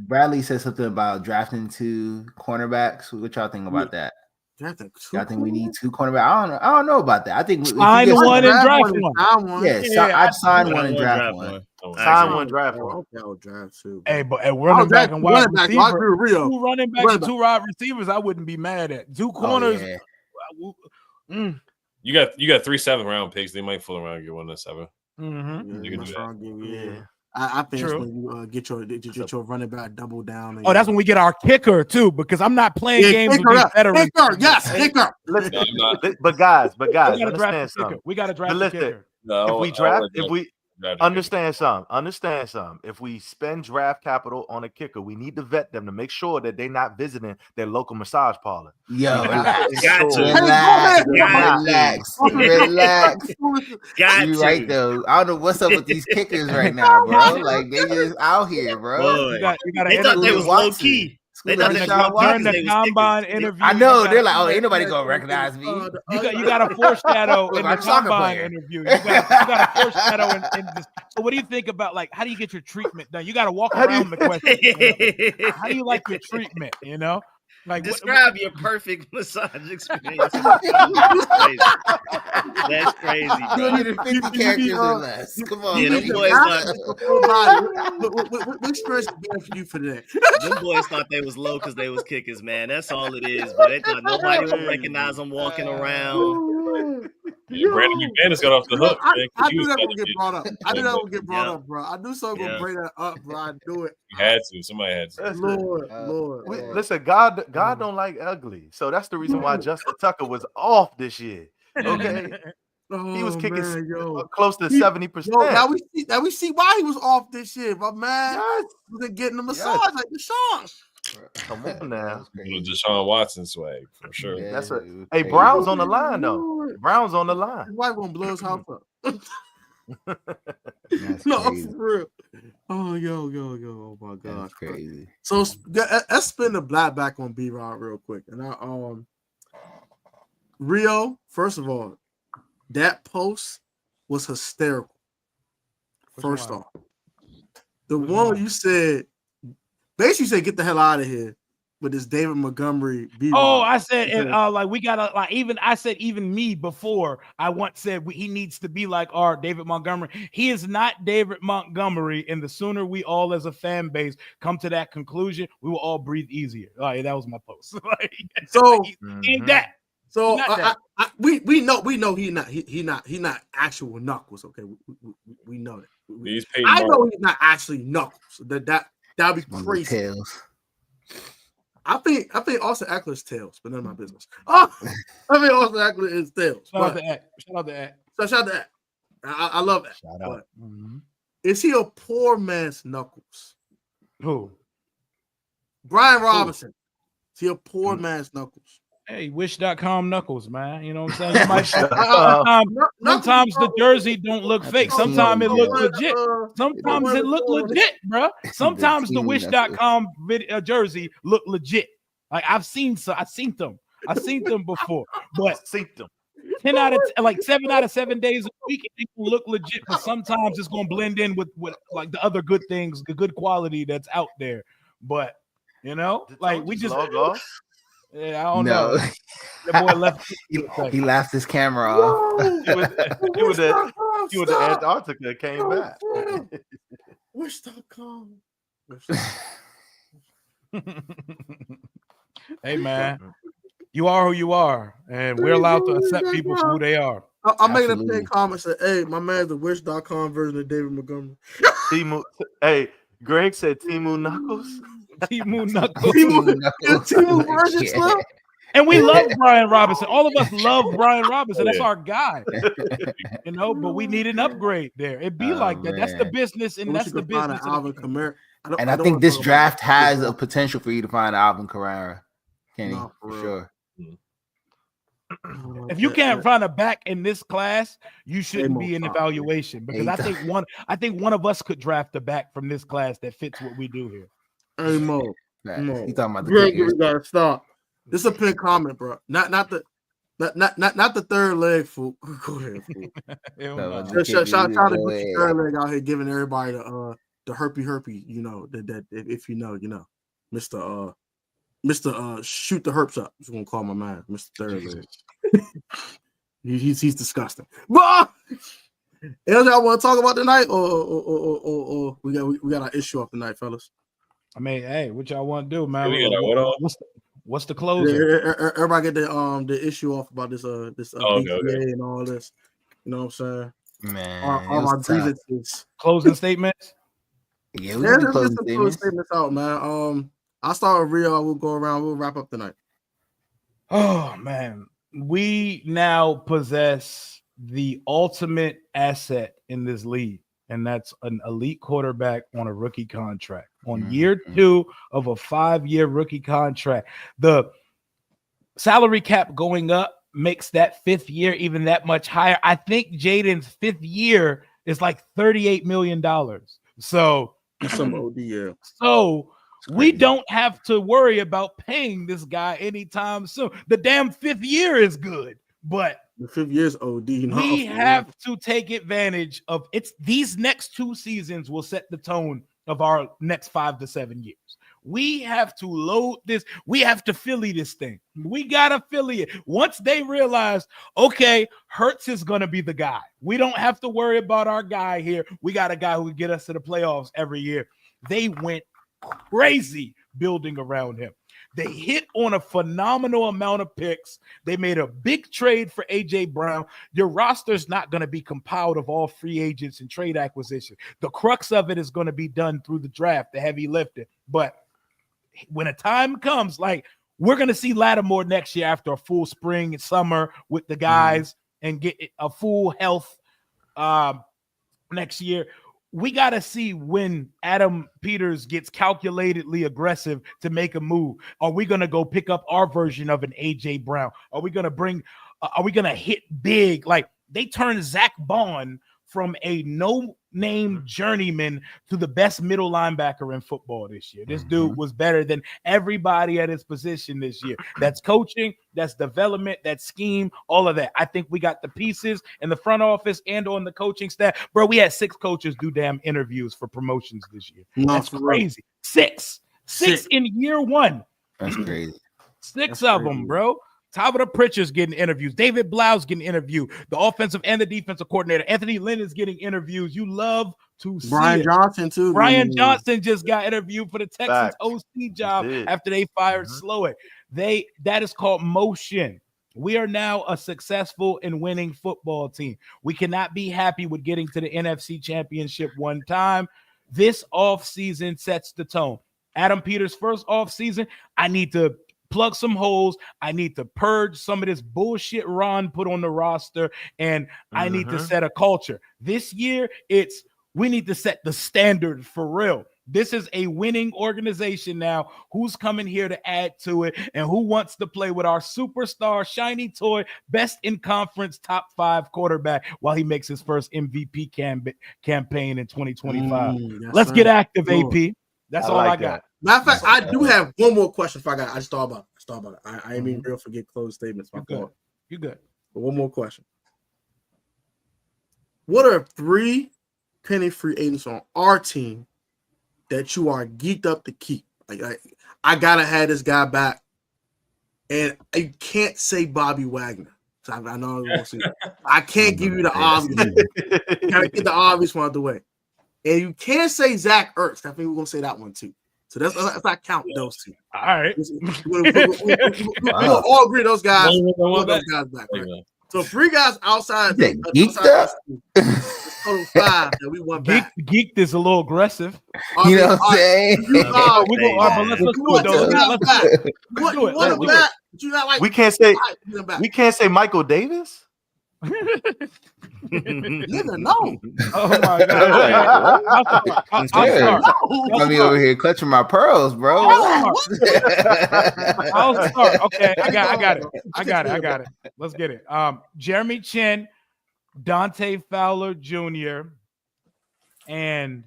Bradley said something about drafting 2 cornerbacks. What y'all think about that? I think we need 2 cornerbacks. I don't know about that. I think sign one and draft one. I'd sign one and draft one. Sign one, draft one. I'll draft 2. Hey, but at running back and wide receiver, 2 running backs and 2 wide receivers, I wouldn't be mad at. 2 corners. You got 3 7th round picks. They might fool around and get one of 7. Yeah. I think that's True. when you get your running back double down. Oh, that's when we get our kicker too, because I'm not playing games with these veterans. Kicker. Listen, No, I'm not. but guys, We gotta understand draft the kicker. something. We gotta draft the Listen, kicker. No, Understand something. If we spend draft capital on a kicker, we need to vet them to make sure that they're not visiting their local massage parlor. Yo, relax. Relax. Got You to. right though. I don't know what's up with these kickers right now, bro. Like they just out here, bro. Boy. You gotta They thought they was low key. They thought during they was during the combine interview. I know they're like, oh, ain't nobody gonna recognize me. You got to foreshadow Look, in the I'm a soccer combine player. interview. You got to foreshadow in this. So, what do you think about like how do you get your treatment done? You got to walk around the question. You know? How do you like your treatment? You know, like describe your perfect massage experience. That's crazy, bro. 50 characters or less. Come on, Yeah, man. them boys What experience is better for you for that? Them boys thought they was low because they was kickers, man. That's all it is. But they thought nobody would recognize them walking around. Yeah, Brandon McManus got off the hook. I knew that would get brought up. I knew that would get brought up, bro. I knew someone gonna bring that up, bro. I knew it. You had to. Somebody had to. Lord. Listen, God don't like ugly, so that's the reason why Justin Tucker was off this year. Okay, he was kicking close to 70%. Now we see why he was off this year, but man, he was getting a massage like Deshaun. Come on now, Deshaun Watson swag for sure. Yeah, that's right. Hey, Brown's on the line though. Brown's on the line. His wife gonna blow his house up. That's No, crazy. for real. Oh, yo. Oh my God. That's crazy. So let's spin the black back on B-Rod real quick. And Rio, first of all, that post was hysterical. First off, the one where you said, basically said, get the hell out of here with this David Montgomery. Oh, I said, like we gotta like even me before I once said he needs to be like our David Montgomery. He is not David Montgomery, and the sooner we all as a fan base come to that conclusion, we will all breathe easier. Like that was my post. Like, so he ain't that. So we know he not actual Knuckles. Okay, we know that. I know he's not actually Knuckles. That'd be crazy. Tails. I think Austin Eckler is tails, but none of my business. I think Austin Eckler is tails. Shout out to Eck. Shout out to Eck. I love that. Shout out. Is he a poor man's Knuckles? Who? Brian Robinson. Is he a poor man's Knuckles? Hey, wish.com Knuckles, man. You know what I'm saying? You might, sometimes the jersey don't look fake. Sometimes it look legit. Sometimes it look legit, bro. Sometimes the wish.com jersey look legit. Like I've seen them before. But 7 out of 7 days a week, it can look legit, but sometimes it's gonna blend in with like the other good things, the good quality that's out there. But you know, like we just log off. Yeah, I don't know. The boy left. He left his camera off. He was at Antarctica. Came back. Wish.com. Hey man, you are who you are, and we're allowed to accept people for who they are. I'm making a pin comment say, "Hey, my man's the wish.com version of David Montgomery." Hey, Greg said Timu Knuckles. Timu Knuckles. Timu version Slim. And we love Brian Robinson. All of us love Brian Robinson. That's our guy. You know, but we need an upgrade there. It'd be like that. Man. That's the business, and that's the business. Alvin Kamara. I think this draft has a potential for you to find Alvin Kamara, Kenny, for sure. If you can't find a back in this class, you shouldn't be in evaluation, because I think one of us could draft a back from this class that fits what we do here. Hey Mo, you talking about the kickers? We gotta stop. This is a pin comment, bro. Not the third leg, fool. Go ahead, fool. Shout out to the third leg out here giving everybody the herpy. You know that if you know, Mr. Shoot the herps up. I'm just gonna call my man, Mr. Third Leg. He's disgusting. But anything I want to talk about tonight, or we got our issue up tonight, fellas. I mean, hey, what y'all want to do, man? What's the closer? Everybody get the issue off about this BTA and all this. You know what I'm saying? Man, all my grievances. Closing statements. Yeah, we let's can get close some closing statements out, man. I'll start with Rio. We'll go around. We'll wrap up tonight. Oh man, we now possess the ultimate asset in this league, and that's an elite quarterback on a rookie contract. On year 2 of a 5-year rookie contract, the salary cap going up makes that 5th year even that much higher. I think Jaden's 5th year is like $38 million. So some OD, yeah. So we don't have to worry about paying this guy anytime soon. The damn 5th year is good, but the 5th year is OD. We have to take advantage of it. These next 2 seasons will set the tone of our next 5 to 7 years. We have to load this. We have to Philly this thing. We got to Philly it. Once they realize, okay, Hurts is going to be the guy. We don't have to worry about our guy here. We got a guy who can get us to the playoffs every year. They went crazy building around him. They hit on a phenomenal amount of picks. They made a big trade for A.J. Brown. Your roster's not going to be compiled of all free agents and trade acquisition. The crux of it is going to be done through the draft, the heavy lifting. But when a time comes, like we're going to see Lattimore next year after a full spring and summer with the guys and get a full health next year. We got to see when Adam Peters gets calculatedly aggressive to make a move. Are we going to go pick up our version of an A.J. Brown? Are we going to hit big? Like they turned Zach Bond from a no-name journeyman to the best middle linebacker in football this year. This dude was better than everybody at his position this year. That's coaching, that's development, that's scheme, all of that. I think we got the pieces in the front office and on the coaching staff. Bro, we had 6 coaches do damn interviews for promotions this year. That's crazy. 6 in year 1. That's crazy. 6 of them, bro. Tabitha Pritchard's getting interviews. David Blau's getting interviewed. The offensive and the defensive coordinator. Anthony Lynn is getting interviees. You love to see Brian Johnson, too. Brian Johnson just got interviewed for the Texans OC job after they fired Slowick. That is called motion. We are now a successful and winning football team. We cannot be happy with getting to the NFC Championship one time. This offseason sets the tone. Adam Peters' first offseason, I need to plug some holes. I need to purge some of this bullshit Ron put on the roster, and I need to set a culture. This year, we need to set the standard for real. This is a winning organization now. Who's coming here to add to it, and who wants to play with our superstar, shiny toy, best in conference, top 5 quarterback while he makes his first MVP campaign in 2025? Let's get active, AP. That's all I got. Matter of fact, I do have one more question. I just thought about it. I ain't mean real forget closed statements. You good? But one more question. What are 3 penny free agents on our team that you are geeked up to keep? Like I gotta have this guy back, and I can't say Bobby Wagner. So I know I can't give you the obvious. You gotta get the obvious one out of the way, and you can't say Zach Ertz. I think we're gonna say that one too. So that's not count those 2. All right. We'll all agree those guys. Those guys back. Right? So 3 guys outside. Geeked up. Total 5 that we want back. Geeked is a little aggressive. You know what I'm saying? Let's do it though. Let's do it. Back. You not like we can't say Michael Davis. Nigga, no. Oh my god! I'll start. I'll be over here clutching my pearls, bro. I'll start. Okay, I got it. Let's get it. Jeremy Chin, Dante Fowler Jr., and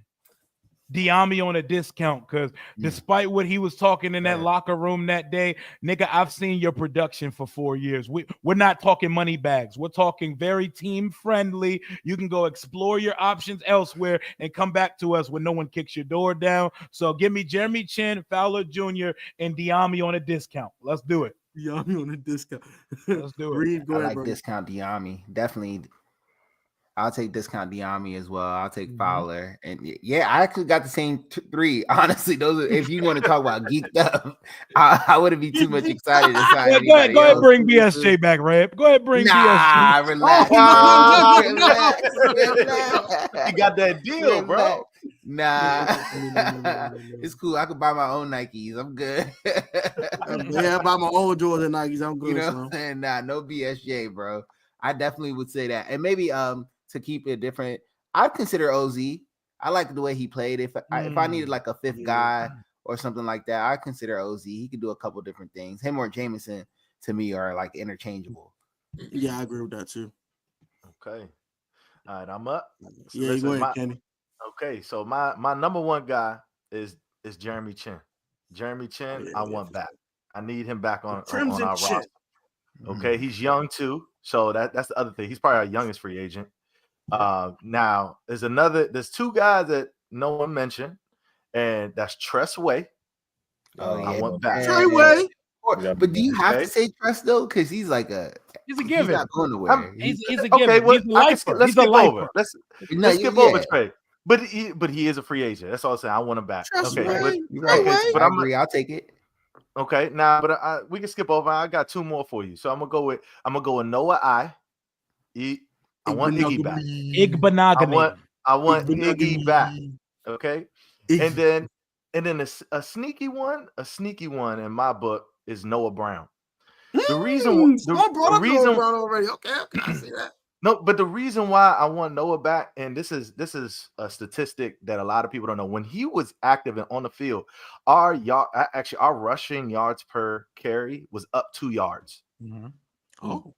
Diami on a discount, because despite what he was talking in that locker room that day, nigga, I've seen your production for 4 years. We're not talking money bags. We're talking very team friendly. You can go explore your options elsewhere and come back to us when no one kicks your door down. So give me Jeremy Chin, Fowler Jr., and Diami on a discount. Let's do it. Diami on a discount. Let's do it. Reed, I like discount Diami. Definitely. I'll take discount Diami as well. I'll take Fowler, and I actually got the same 3. Honestly, those are, if you want to talk about geeked up, I wouldn't be too much excited. Go ahead, bring BSJ back, Rap. Go ahead, bring BSJ. Relax. You got that deal, bro. Nah, it's cool. I could buy my own Nikes. I'm good. Yeah, I buy my own Jordan Nikes. I'm good. You know, and nah, no BSJ, bro. I definitely would say that. And maybe to keep it different, I'd consider OZ. I like the way he played. If I needed like a fifth guy or something like that, I consider OZ. He could do a couple different things. Him or Jameson to me are like interchangeable. Yeah, I agree with that too. Okay. All right, I'm up. So yeah, go ahead, Kenny. Okay, so my number one guy is Jeremy Chin. Jeremy Chin, I want back. I need him back on our roster. Okay, he's young too, so that's the other thing. He's probably our youngest free agent. Now there's two guys that no one mentioned, and that's Tress Way. I want back. Trey Way. But do you have to say Tress though? Because he's like he's a given. He's not going nowhere. He's a given. Okay, well, let's skip over. Let's skip over Trey. But he is a free agent. That's all I'm saying. I want him back. Trust okay, me. But I agree. I'll take it. Okay, now, but we can skip over. I got two more for you. So I'm gonna go with Noah I want Iggy back. Igbanogany. I want Iggy back. Okay, and then a sneaky one in my book is Noah Brown. The reason Noah Brown already. Okay, I see that. No, but the reason why I want Noah back, and this is a statistic that a lot of people don't know. When he was active and on the field, our rushing yards per carry was up 2 yards. Mm-hmm. Oh,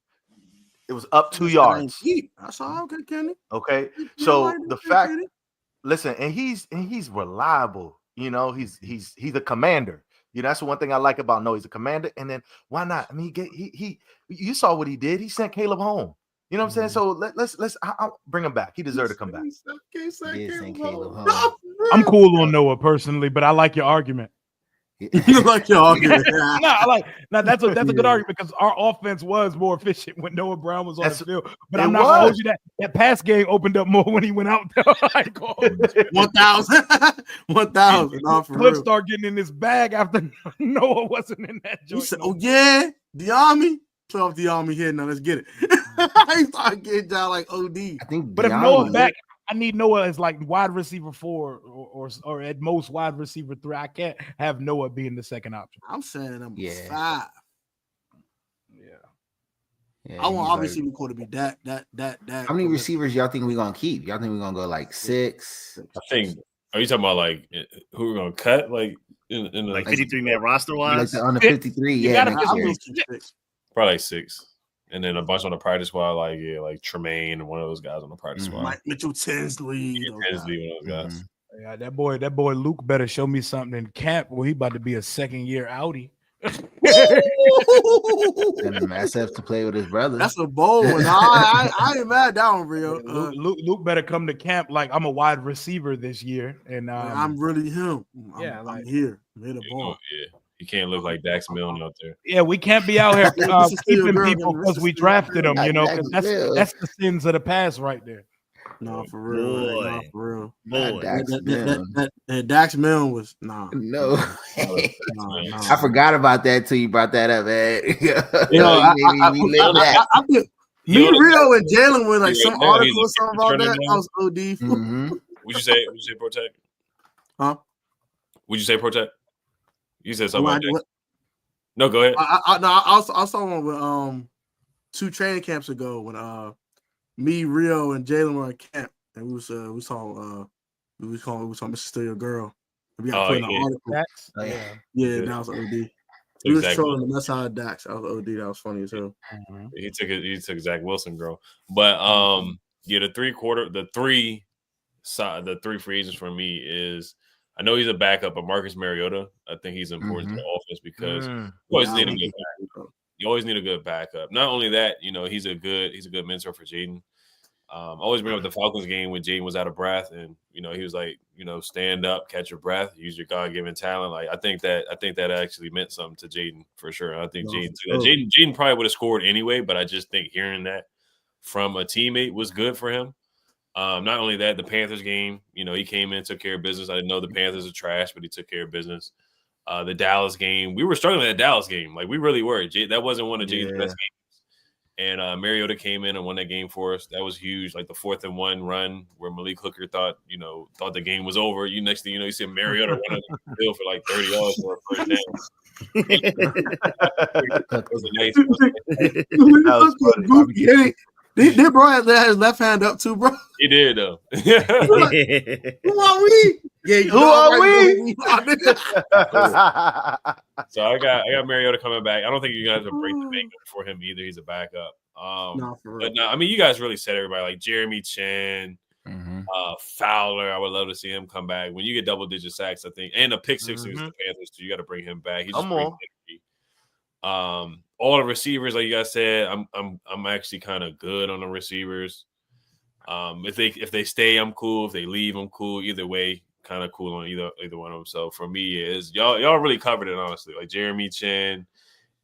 it was up 2 yards. That's all good, Kenny. Okay, so the fact, listen, and he's reliable. You know, he's a commander. You know, that's the one thing I like about Noah. He's a commander, and then why not? I mean, he you saw what he did. He sent Caleb home. You know what I'm saying? So let's I'll bring him back. He deserved to come back. I'm cool on Noah personally, but I like your argument. You like your argument? That's a good argument because our offense was more efficient when Noah Brown was on the field. But I'm not gonna hold you that pass game opened up more when he went out there. 1,000. Cliff start getting in his bag after Noah wasn't in that joint. Said, oh yeah, the Army. Turn off the Army here now. Let's get it. He started getting down like OD. I think, but if Noah back, I need Noah as like wide receiver 4 or at most wide receiver 3. I can't have Noah being the second option. I'm saying number 5. Yeah, I want obviously we could be that. How many receivers y'all think we're gonna keep? Y'all think we're gonna go like 6? I think. Are you talking about like who we're gonna cut? Like in the like 53-man roster wise? Like on the 53, probably like 6. And then a bunch on the practice squad, like Tremaine, one of those guys on the practice squad. Mike Mitchell Tinsley. One of those guys. Yeah, that boy Luke better show me something in camp where he about to be a second-year outie. And myself to play with his brother. That's a bold one. I ain't mad down real. Luke better come to camp like I'm a wide receiver this year, and I'm really him. I'm here. I'm here to ball. Yeah. You can't look like Dax Milne out there. Yeah, we can't be out here keeping people because we drafted them, you know, because that's the sins of the past right there. No, for real. No, for real. Boy. Dax Milne was no. I forgot about that till you brought that up, man. Me, Rio, and Jalen were like some article or something about that. I was OD. Would you say protect? Huh? Would you say protect? You said something about that. No, go ahead. I saw one with 2 training camps ago when me, Rio, and Jalen were in camp, and we saw Mr. Still Your Girl. We got put in an article. Yeah, that was OD. He was trolling the mess out of Dax. That was OD. That was funny as hell. He took Zach Wilson, girl. But the three free agents for me is. I know he's a backup, but Marcus Mariota, I think he's important to the offense because you always need a good backup. Not only that, you know, he's a good mentor for Jaden. I always bring up the Falcons game when Jaden was out of breath, and you know he was like, you know, stand up, catch your breath, use your God-given talent. Like I think that actually meant something to Jaden for sure. I think Jaden probably would have scored anyway, but I just think hearing that from a teammate was good for him. Not only that, the Panthers game, you know, he came in, took care of business. I didn't know the Panthers are trash, but he took care of business. The Dallas game, we were struggling at the Dallas game. Like, we really were. That wasn't one of Jaden's best games. And Mariota came in and won that game for us. That was huge. Like the 4th-and-1 run where Malik Hooker thought the game was over. Next thing you know, you see Mariota running the field for like 30 yards for a first down. That was a nice. That was funny. Did bro had his left hand up too, bro? He did though. Who are we? Yeah, Who are we? So I got Mariota coming back. I don't think you guys will break the bank for him either. He's a backup. No, for real. But no, I mean, you guys really said everybody like Jeremy Chin, Fowler. I would love to see him come back. When you get double-digit sacks, I think, and a pick six against the Panthers too, you got to bring him back. He just brings energy. All the receivers, like you guys said, I'm actually kind of good on the receivers. If they stay, I'm cool. If they leave, I'm cool. Either way, kind of cool on either one of them. So for me, is y'all really covered it honestly. Like Jeremy Chin,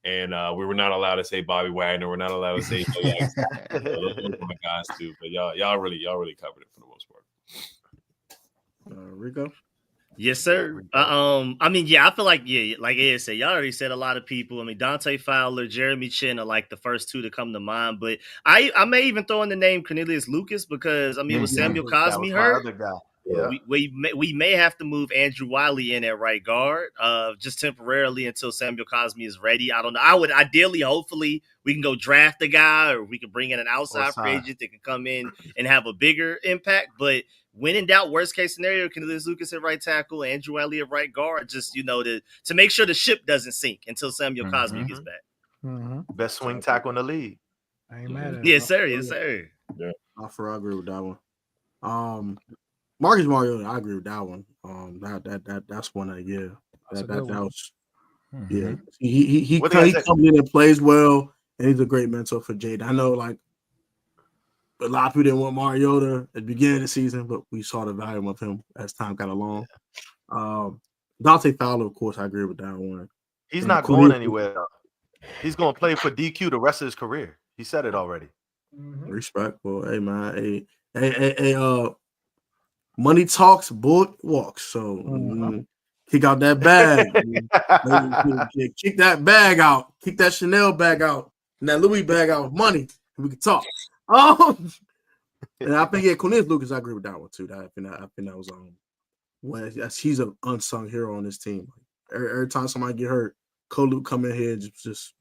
and we were not allowed to say Bobby Wagner. We're not allowed to say my guys too. But y'all really covered it for the most part. Rico. Yes, sir. I mean, yeah, I feel like, like Ed said, y'all already said a lot of people. I mean, Dante Fowler, Jeremy Chin are like the first two to come to mind. But I may even throw in the name Cornelius Lucas because, I mean, with Samuel Cosmi hurt, we may have to move Andrew Wiley in at right guard just temporarily until Samuel Cosmi is ready. I don't know. I would ideally, hopefully, we can go draft a guy or we can bring in an outside free agent that can come in and have a bigger impact. But when in doubt, worst case scenario, Cornelius Lucas at right tackle, Andrew Wiley at right guard, just, to make sure the ship doesn't sink until Samuel Cosmi gets back. Best swing tackle in the league. I ain't mad at Yes, sir. Yes, sir. Yeah. I agree with that one. Marcus Mariota, I agree with that one. That's one that was he comes in and plays well, and he's a great mentor for Jade. I know, like, a lot of people didn't want Mariota at the beginning of the season, but we saw the value of him as time got along. Dante Fowler, of course, I agree with that one. He's not going anywhere. He's going to play for DQ the rest of his career. He said it already. Respectful. Hey, man. Hey, money talks, bullet walks. So kick out that bag. Kick that bag out. Kick that Chanel bag out. And that Louis bag out of money. And we can talk. And I think Cornelius Lucas, I agree with that one too. I think that was he's an unsung hero on this team. Every time somebody get hurt, Luke come in here and just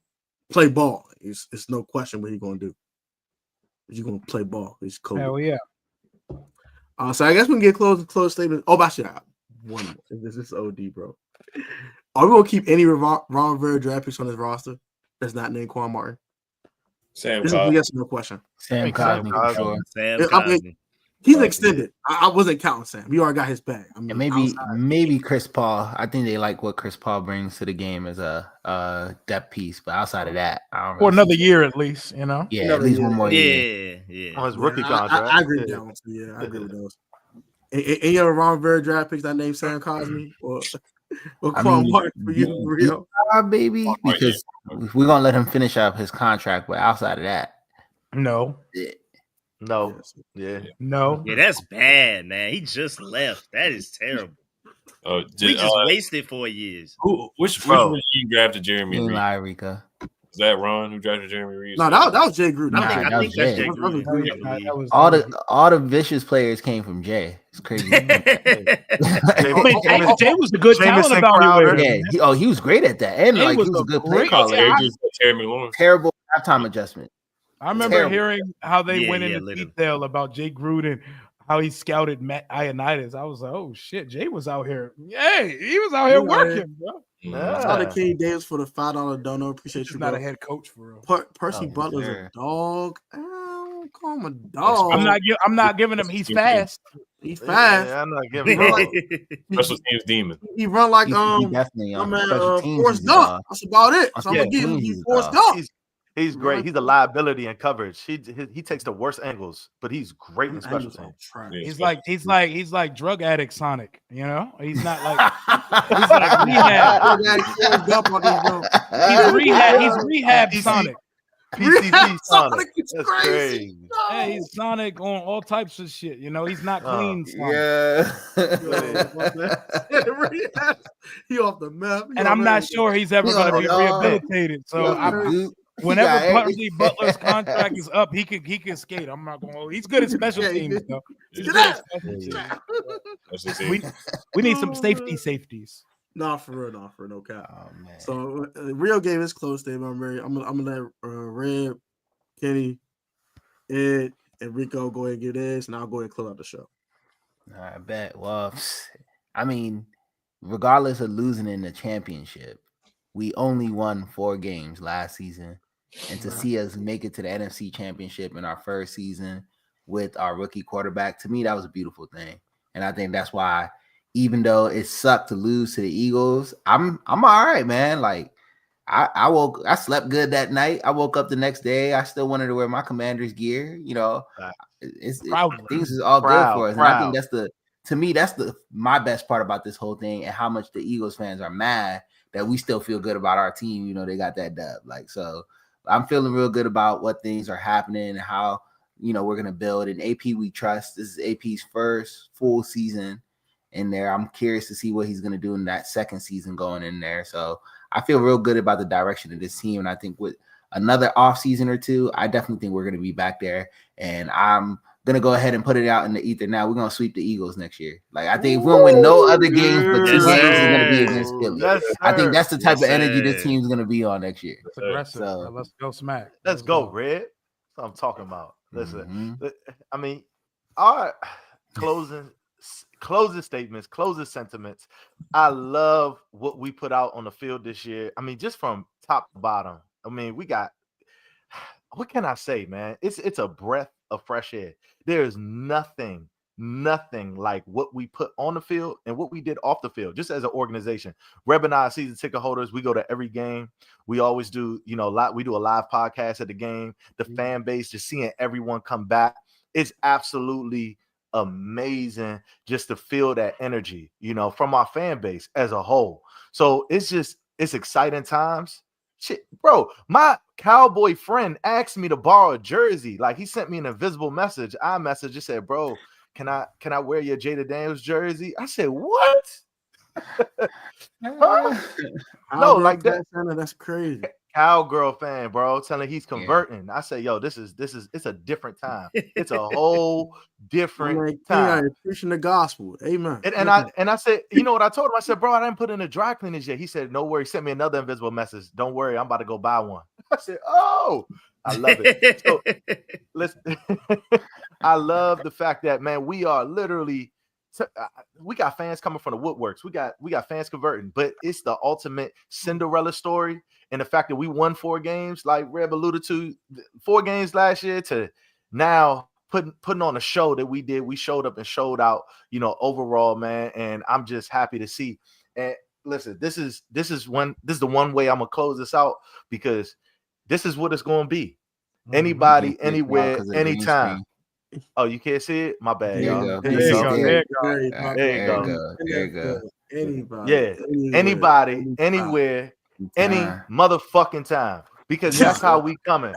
play ball. It's no question what he's gonna do. He's gonna play ball. He's Cole. Hell yeah. So I guess we can get close statement. Oh, but actually, one more. This is OD, bro. Are we gonna keep any Ron Rivera draft picks on this roster that's not named Quan Martin? Sam This is a yes or no question. Sam Cosmi for sure. Sam Cosmi. He's extended. I wasn't counting Sam. He already got his bag. I mean, And maybe Chris Paul. I think they like what Chris Paul brings to the game as a depth piece. But outside of that, I don't For really another see- year at least, Yeah, at least one more year. Yeah. On his rookie I contract. agree with that one too. Yeah, I agree with those. Any other Ron Rivera draft picks that named Sam Cosmi or I Quan mean, Martin for you, for real? Baby, because we're gonna let him finish up his contract. But outside of that, No. No. Yeah. No. Yeah, that's bad, man. He just left. That is terrible. We just wasted 4 years. Which regime drafted Jeremy Reed? Rika. Is that Ron who drafted Jeremy Reed? No, that was Jay Gruden. I think that's Jay Gruden. Gruden. All the vicious players came from Jay. It's crazy. I mean, Jay was a good talent evaluator. Yeah, he was great at that, and he was a good play caller. Terrible halftime adjustment. I remember hearing how they went into literally. detail about Jay Gruden, how he scouted Matt Ioannidis. I was like, oh shit, Jay was out here. Hey, he was out here working, bro. Shout out to Kenny Davis for the $5 dono. Appreciate He's you, not bro. a head coach for real. Percy Butler's a dog. Call him a dog. I'm not giving him. He's fast. He's fast. Yeah, I'm not giving him. Special teams demon. He run like He definitely Forrest Gump. That's about it. So I'm gonna give him Forrest Gump. He's great. He's a liability in coverage. He takes the worst angles, but he's great in special teams. He's like drug addict Sonic. You know, he's not like he's like rehab. He's rehab Sonic. PCG Sonic. It's That's crazy. Hey, he's Sonic on all types of shit. You know, he's not clean. Sonic. He off the map. And I'm not sure he's ever going to be rehabilitated. So Whenever Butler's contract is up, he can skate. I'm not going. He's good at special teams, though. He's good at special teams. We need some safeties. Nah, for real, no cap. Oh man. So Rio gave his close statement. I'm gonna let Red, Kenny, Ed, and Rico go ahead and give this, and I'll go ahead and close out the show. I bet. Well, I mean, regardless of losing in the championship, we only won 4 games last season. And to see us make it to the NFC Championship in our first season with our rookie quarterback, to me, that was a beautiful thing. And I think that's why, even though it sucked to lose to the Eagles, I'm all right, man. Like, I slept good that night. I woke up the next day. I still wanted to wear my Commander's gear. You know, things is all good for us. And I think that's my best part about this whole thing, and how much the Eagles fans are mad that we still feel good about our team. You know, they got that dub. Like, so I'm feeling real good about what things are happening and how, you know, we're going to build. And AP, we trust. This is AP's first full season in there. I'm curious to see what he's going to do in that second season going in there. So I feel real good about the direction of this team. And I think with another off season or two, I definitely think we're going to be back there. And I'm going to go ahead and put it out in the ether now. We're going to sweep the Eagles next year. Like, I think if we don't win no other games but 2 games, it's going to be against Philly. I think that's the type of energy this team's going to be on next year. It's aggressive. So let's go smack. Let's go, Red. That's what I'm talking about. Listen, I mean, our closing statements, closing sentiments. I love what we put out on the field this year. I mean, just from top to bottom. I mean, we got, what can I say, man? It's a breath of fresh air. There's nothing like what we put on the field and what we did off the field, just as an organization. Reb and I, season ticket holders, we go to every game. We always do, you know, we do a live podcast at the game. The fan base, just seeing everyone come back, it's absolutely amazing just to feel that energy, you know, from our fan base as a whole. So it's exciting times. Shit, bro, my Cowboy friend asked me to borrow a jersey. Like, he sent me an invisible message. I messaged, just said, bro, can I wear your Jada Daniels jersey? I said, what? No, like that. That's crazy. Cowgirl fan, bro, telling he's converting. I say, yo, it's a different time. It's a whole different time. Preaching the gospel. Amen. And I said, you know what I told him? I said, bro, I didn't put in the dry cleaners yet. He said, no worry. He sent me another invisible message. Don't worry, I'm about to go buy one. I said, oh, I love it. So listen, I love the fact that, man, we are literally, we got fans coming from the woodworks. We got fans converting, but it's the ultimate Cinderella story. And the fact that we won 4 games, like Reb alluded to, 4 games last year, to now putting on a show that we did. We showed up and showed out, you know, overall, man. And I'm just happy to see. And listen, this is the one way I'm gonna close this out, because this is what it's gonna be. Anybody, anywhere, anytime. Oh, you can't see it? My bad, y'all. There you go. Anybody. Yeah. Anybody, anywhere, any motherfucking time. Because that's how we coming.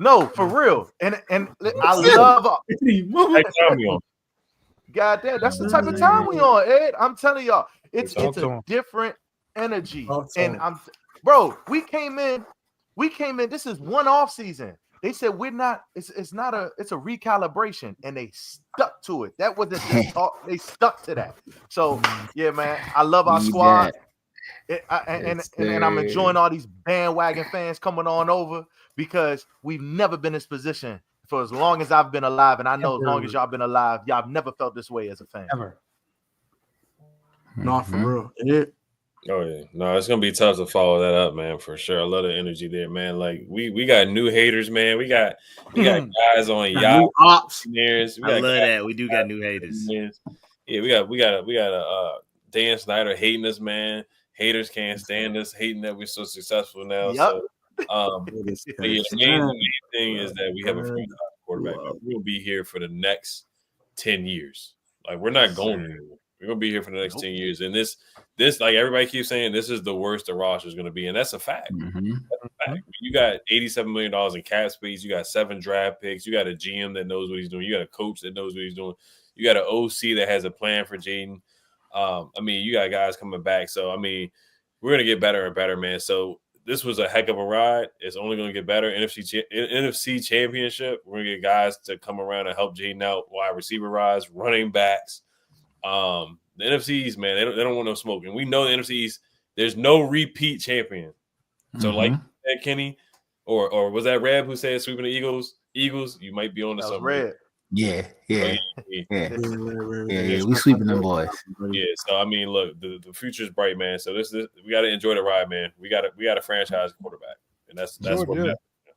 No, for real. And I love God damn, that's the type of time we on, Ed. I'm telling y'all, it's a different energy. And we came in. This is one off season. They said we're not. It's a recalibration, and they stuck to it. That wasn't just talk. They stuck to that. So yeah, man, I love our squad. And I'm enjoying all these bandwagon fans coming on over, because we've never been in this position for as long as I've been alive, and I know as long as y'all been alive, y'all have never felt this way as a fan. Ever. Not for real. Yeah. Oh yeah, no, it's gonna be tough to follow that up, man, for sure. I love the energy there, man. Like we got new haters, man. We got guys on yacht engineers. I love that. We do got new haters. Yeah, we got a Dan Snyder hating us, man. Haters can't stand us, hating that we're so successful now. So the main thing is that we have a franchise quarterback. We'll be here for the next 10 years. Like, we're not going anywhere. We're gonna be here for the next 10 years. And this, like everybody keeps saying, this is the worst the roster is gonna be, and that's a fact. That's a fact. You got $87 million in cap space. You got 7 draft picks. You got a GM that knows what he's doing. You got a coach that knows what he's doing. You got an OC that has a plan for Jaden. I mean, you got guys coming back. So I mean, we're gonna get better and better, man. So this was a heck of a ride. It's only going to get better. NFC Championship. We're going to get guys to come around and help Jaden out. Wide receiver rise, running backs. The NFCs, man, they don't want no smoke. And we know the NFCs, there's no repeat champion. So like that, Kenny, or was that Reb who said sweeping the Eagles, you might be on to something. Red. Yeah. Yeah. We sweeping them boys. Yeah, so I mean, look, the future is bright, man. So this we got to enjoy the ride, man. We got a franchise quarterback, and that's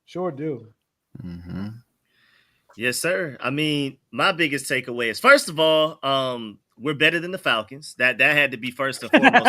Sure do. Mm-hmm. Yes, sir. I mean, my biggest takeaway is, first of all, we're better than the Falcons. That had to be first and foremost.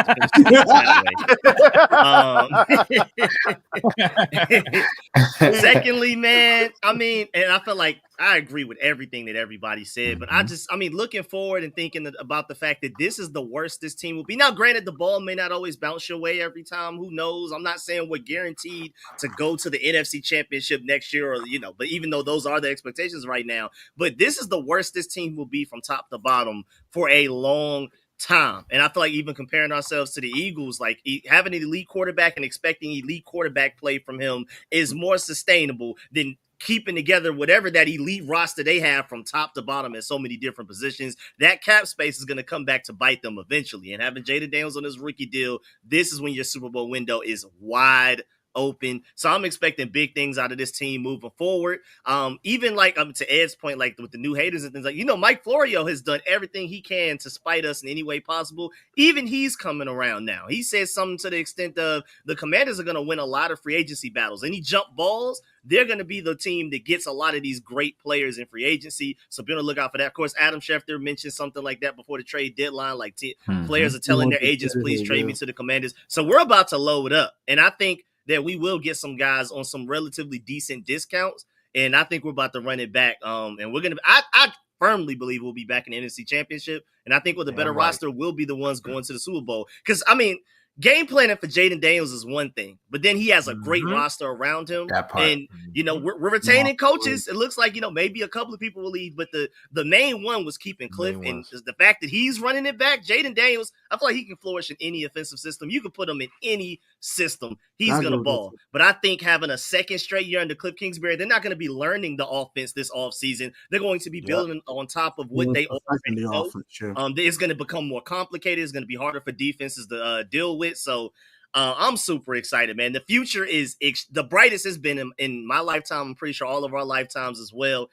Secondly, man, I mean, and I feel like I agree with everything that everybody said, but I mean, looking forward and thinking about the fact that this is the worst this team will be. Now, granted, the ball may not always bounce your way every time. Who knows? I'm not saying we're guaranteed to go to the NFC Championship next year, or but even though those are the expectations right now, but this is the worst this team will be from top to bottom for a long time. And I feel like even comparing ourselves to the Eagles, like having an elite quarterback and expecting elite quarterback play from him is more sustainable than keeping together whatever that elite roster they have from top to bottom at so many different positions. That cap space is going to come back to bite them eventually. And having Jaden Daniels on his rookie deal, this is when your Super Bowl window is wide open. So I'm expecting big things out of this team moving forward. Even like to Ed's point, like with the new haters and things, like Mike Florio has done everything he can to spite us in any way possible. Even he's coming around now. He says something to the extent of the Commanders are going to win a lot of free agency battles. Any jump balls, they're going to be the team that gets a lot of these great players in free agency. So be on the lookout for that. Of course, Adam Schefter mentioned something like that before the trade deadline. Like players are telling their agents, please trade me to the Commanders. So we're about to load up. And I think that we will get some guys on some relatively decent discounts. And I think we're about to run it back. And we're going to, I firmly believe we'll be back in the NFC Championship. And I think with a better roster, we'll be the ones going to the Super Bowl. Because, I mean, game planning for Jaden Daniels is one thing, but then he has a great roster around him. That part. And, we're retaining coaches. It looks like, maybe a couple of people will leave, but the main one was keeping Cliff. And the fact that he's running it back, Jaden Daniels, I feel like he can flourish in any offensive system. You can put him in any system. He's going to ball. But I think having a second straight year under Cliff Kingsbury, they're not going to be learning the offense this offseason. They're going to be building on top of what they already know. It's going to become more complicated. It's going to be harder for defenses to deal with. So I'm super excited, man. The future is the brightest it's been in my lifetime. I'm pretty sure all of our lifetimes as well.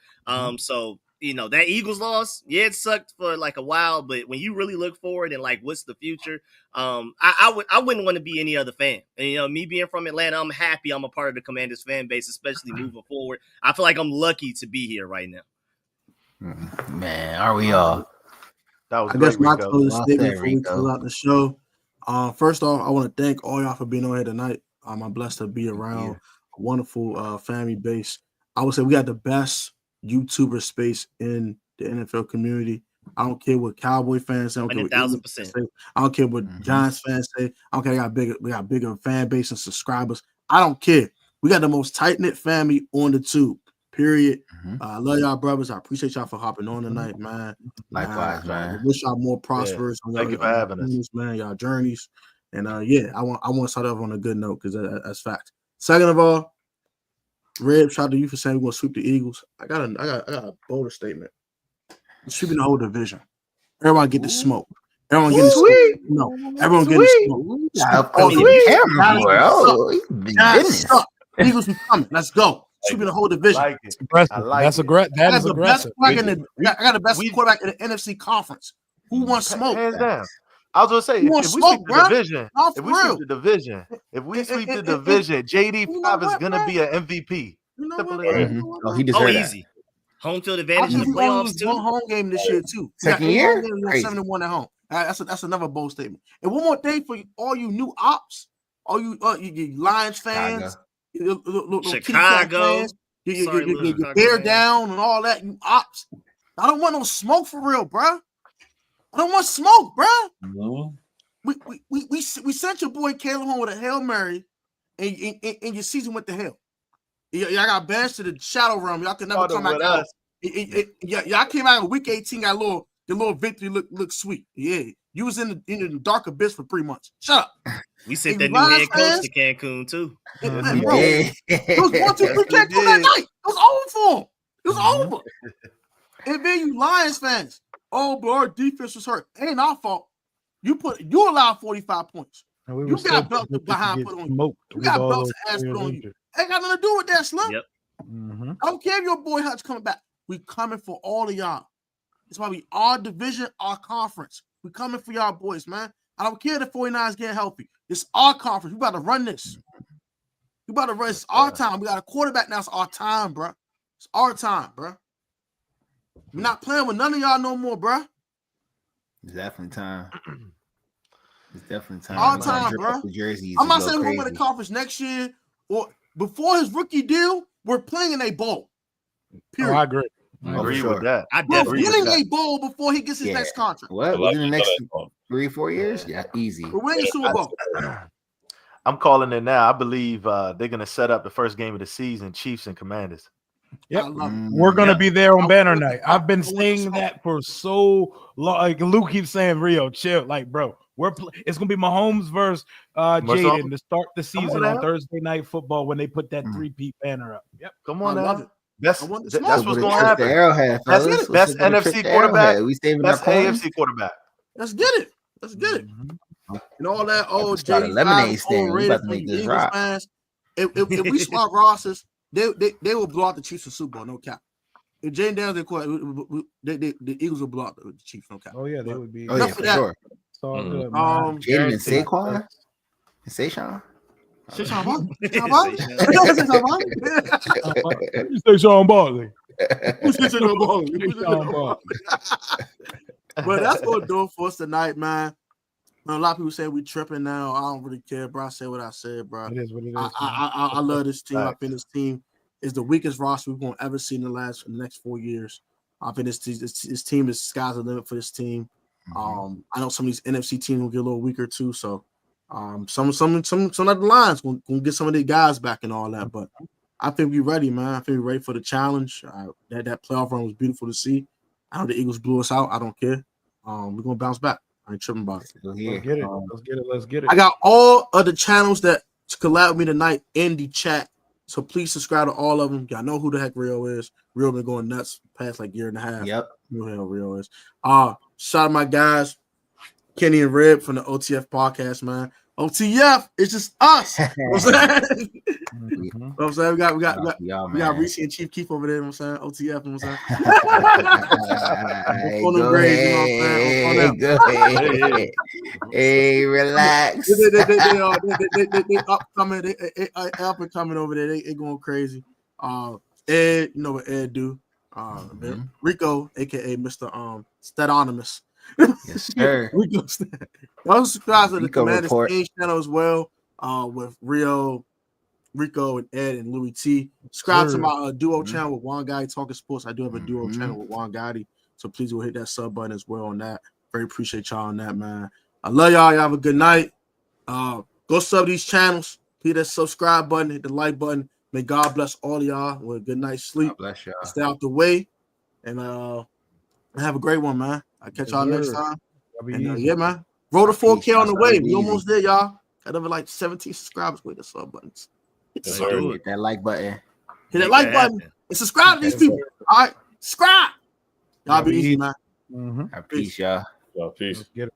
So, that Eagles loss, it sucked for like a while, but when you really look forward and like, what's the future? I wouldn't want to be any other fan. And, me being from Atlanta, I'm happy I'm a part of the Commanders fan base, especially moving forward. I feel like I'm lucky to be here right now. Man, are we all? That was I guess my Rico. closing statement before we close out the show. First off, I want to thank all y'all for being on here tonight. I'm blessed to be around a wonderful family base. I would say we got the best YouTuber space in the NFL community. I don't care what Cowboy fans say. I don't care what Eagles fans say. I don't care what Giants fans say. I don't care. We got bigger fan base and subscribers. I don't care. We got the most tight-knit family on the tube. Period. I love y'all, brothers. I appreciate y'all for hopping on tonight, man. Likewise, man. I wish y'all more prosperous. Thank you for having us, man. Y'all journeys, and I want to start off on a good note because that's fact. Second of all, Red, shout out to you for saying we're gonna sweep the Eagles. I got a bolder statement. We're sweeping the whole division. Everyone get the smoke. Everyone getting sweet. No, everyone getting smoke. Eagles be coming. Let's go. Sweeping the whole division. That is aggressive. I got the best quarterback in the NFC conference. Who wants smoke? Hands down. I was gonna say, if we sweep the division, JD5 is gonna be an MVP. He deserves that. Easy. Home field advantage in the playoffs too. One home game this year too. Second year, 7-1 at home. That's another bold statement. And one more thing for all you new ops, all you Lions fans. Chicago, fans, you bear down and all that. You ops. I don't want no smoke for real, bro. I don't want smoke, bro. No. We sent your boy Caleb home with a Hail Mary, and your season went to hell. Y'all got banished to the shadow realm. Y'all can never come back out. Y'all came out in week 18, got a little your little victory look sweet. Yeah, you was in the dark abyss for 3 months. Shut up. We sent If that you new Lions head coach fans- to Cancun too. Man, We bro, did. it was 1, 2, 3 Yes, we Cancun that did. night. It was over for him. It was Mhm. over. And then you Lions fans, oh, bro, our defense was hurt. Ain't our fault. You allowed 45 points. And we You were so got belts predicted behind to put get on you. smoked You with got all belts those ass put players on you. injured. Ain't got nothing to do with that, Slim. Yep. Mhm. I don't care if your boy Hutch coming back. We coming for all of y'all. It's why we our division, our conference. We coming for y'all boys, man. I don't care if the 49ers getting healthy. It's our conference. We about to run this. We about to run. It's our time. We got a quarterback now. It's our time, bro. It's our time, bro. We're not playing with none of y'all no more, bro. It's definitely time. It's definitely time. All We're gonna time, drip bro. up the jerseys. I'm and not go saying we're going to win crazy. the conference next year or before his rookie deal. We're playing in a bowl. Oh, Period. I agree. Oh, Agree for with sure. that. I We're definitely agree with winning that. a bowl before he gets his Yeah. next contract. What? A lot Within the of next people 3-4 years? Yeah, easy. We're winning Super Bowl. I'm calling it now. I believe they're going to set up the first game of the season, Chiefs and Commanders. Yep. I love it. We're gonna Yeah. be there on I banner want- night. I've been I want saying the that for so long. Like Luke keeps saying, Rio, chill. Like, bro, it's gonna be Mahomes versus Jaden to start the season on now. Thursday night football when they put that 3-peat banner up. Yep. Come I on love now. it. That's I want the that's smoke. what's Let's going to trip happen. the Arrowhead, That's fellas. best Let's get a trip NFC to quarterback. Arrowhead. We saving our Best coins. AFC quarterback. Let's get it. Let's get it. And all that old Start a JD5 lemonade is stand. We overrated about to for make you this Eagles rock. fans. If we swap rosters, they will blow out the Chiefs in Super Bowl, no cap. If Jane Daniels the Eagles will blow out the Chiefs, no cap. Oh yeah, they But would be. Oh yeah, enough for of that. sure. It's all good, man. Jaden and guaranteed. Saquon. And Saquon. Say something about it. Say Say something about it. Say something about it. You say Sean Barkley. Who said no ball? Say Sean Barkley. But that's gonna do it for us tonight, man. A lot of people say we tripping now. I don't really care, bro. I say what I said, bro. It is what it is. I love this team. I Facts. think this team is the weakest roster we're gonna ever see in the next 4 years. I think this team is sky's the limit for this team. I know some of these NFC teams will get a little weaker too. So some of the lines gonna get some of the guys back and all that. But I think we're ready, man. I think we're ready for the challenge. That playoff run was beautiful to see. I know the Eagles blew us out. I don't care. We're gonna bounce back. I ain't tripping about it. Still here. Let's get it. Let's get it. I got all of the channels that collab with me tonight in the chat. So please subscribe to all of them. Y'all know who the heck Rio is. Rio been going nuts past like year and a half. Yep. You know who the hell Rio is. Shout out my guys, Kenny and Rib from the OTF podcast, man. OTF, it's just us. You know what I'm saying? You know what I'm saying? We got Reese and Chief Keef over there, you know what I'm saying? OTF, you know what I'm saying? Hey, On them go grades, you know what I'm saying? ahead. Go ahead. Hey, relax. They upcoming, they up and coming over there. They going crazy. Ed, you know what Ed do? Rico, aka Mr. Statonimus. Yes, sir. Rico Stat. Y'all subscribe to the Rico Commanders Report. Stage channel as well. With Rico and Ed and Louis T. Subscribe to my duo channel with Juan Gotti Talking Sports. I do have a duo channel with Juan Gotti, so please go hit that sub button as well on that. Very appreciate y'all on that, man. I love y'all. Y'all have a good night. Go sub these channels. Hit that subscribe button. Hit the like button. May God bless all of y'all with a good night's sleep. God bless y'all. Stay out the way, and have a great one, man. I'll catch y'all next time. And yeah, man. Roll the 4K on the way. We almost there, y'all. Got over like 17 subscribers with the sub buttons. Hit the Let's sub. do it. Hit that like button. Hit that like button and subscribe to these people. All right, subscribe. Y'all be easy, man. Peace, y'all. Peace. Let's get it.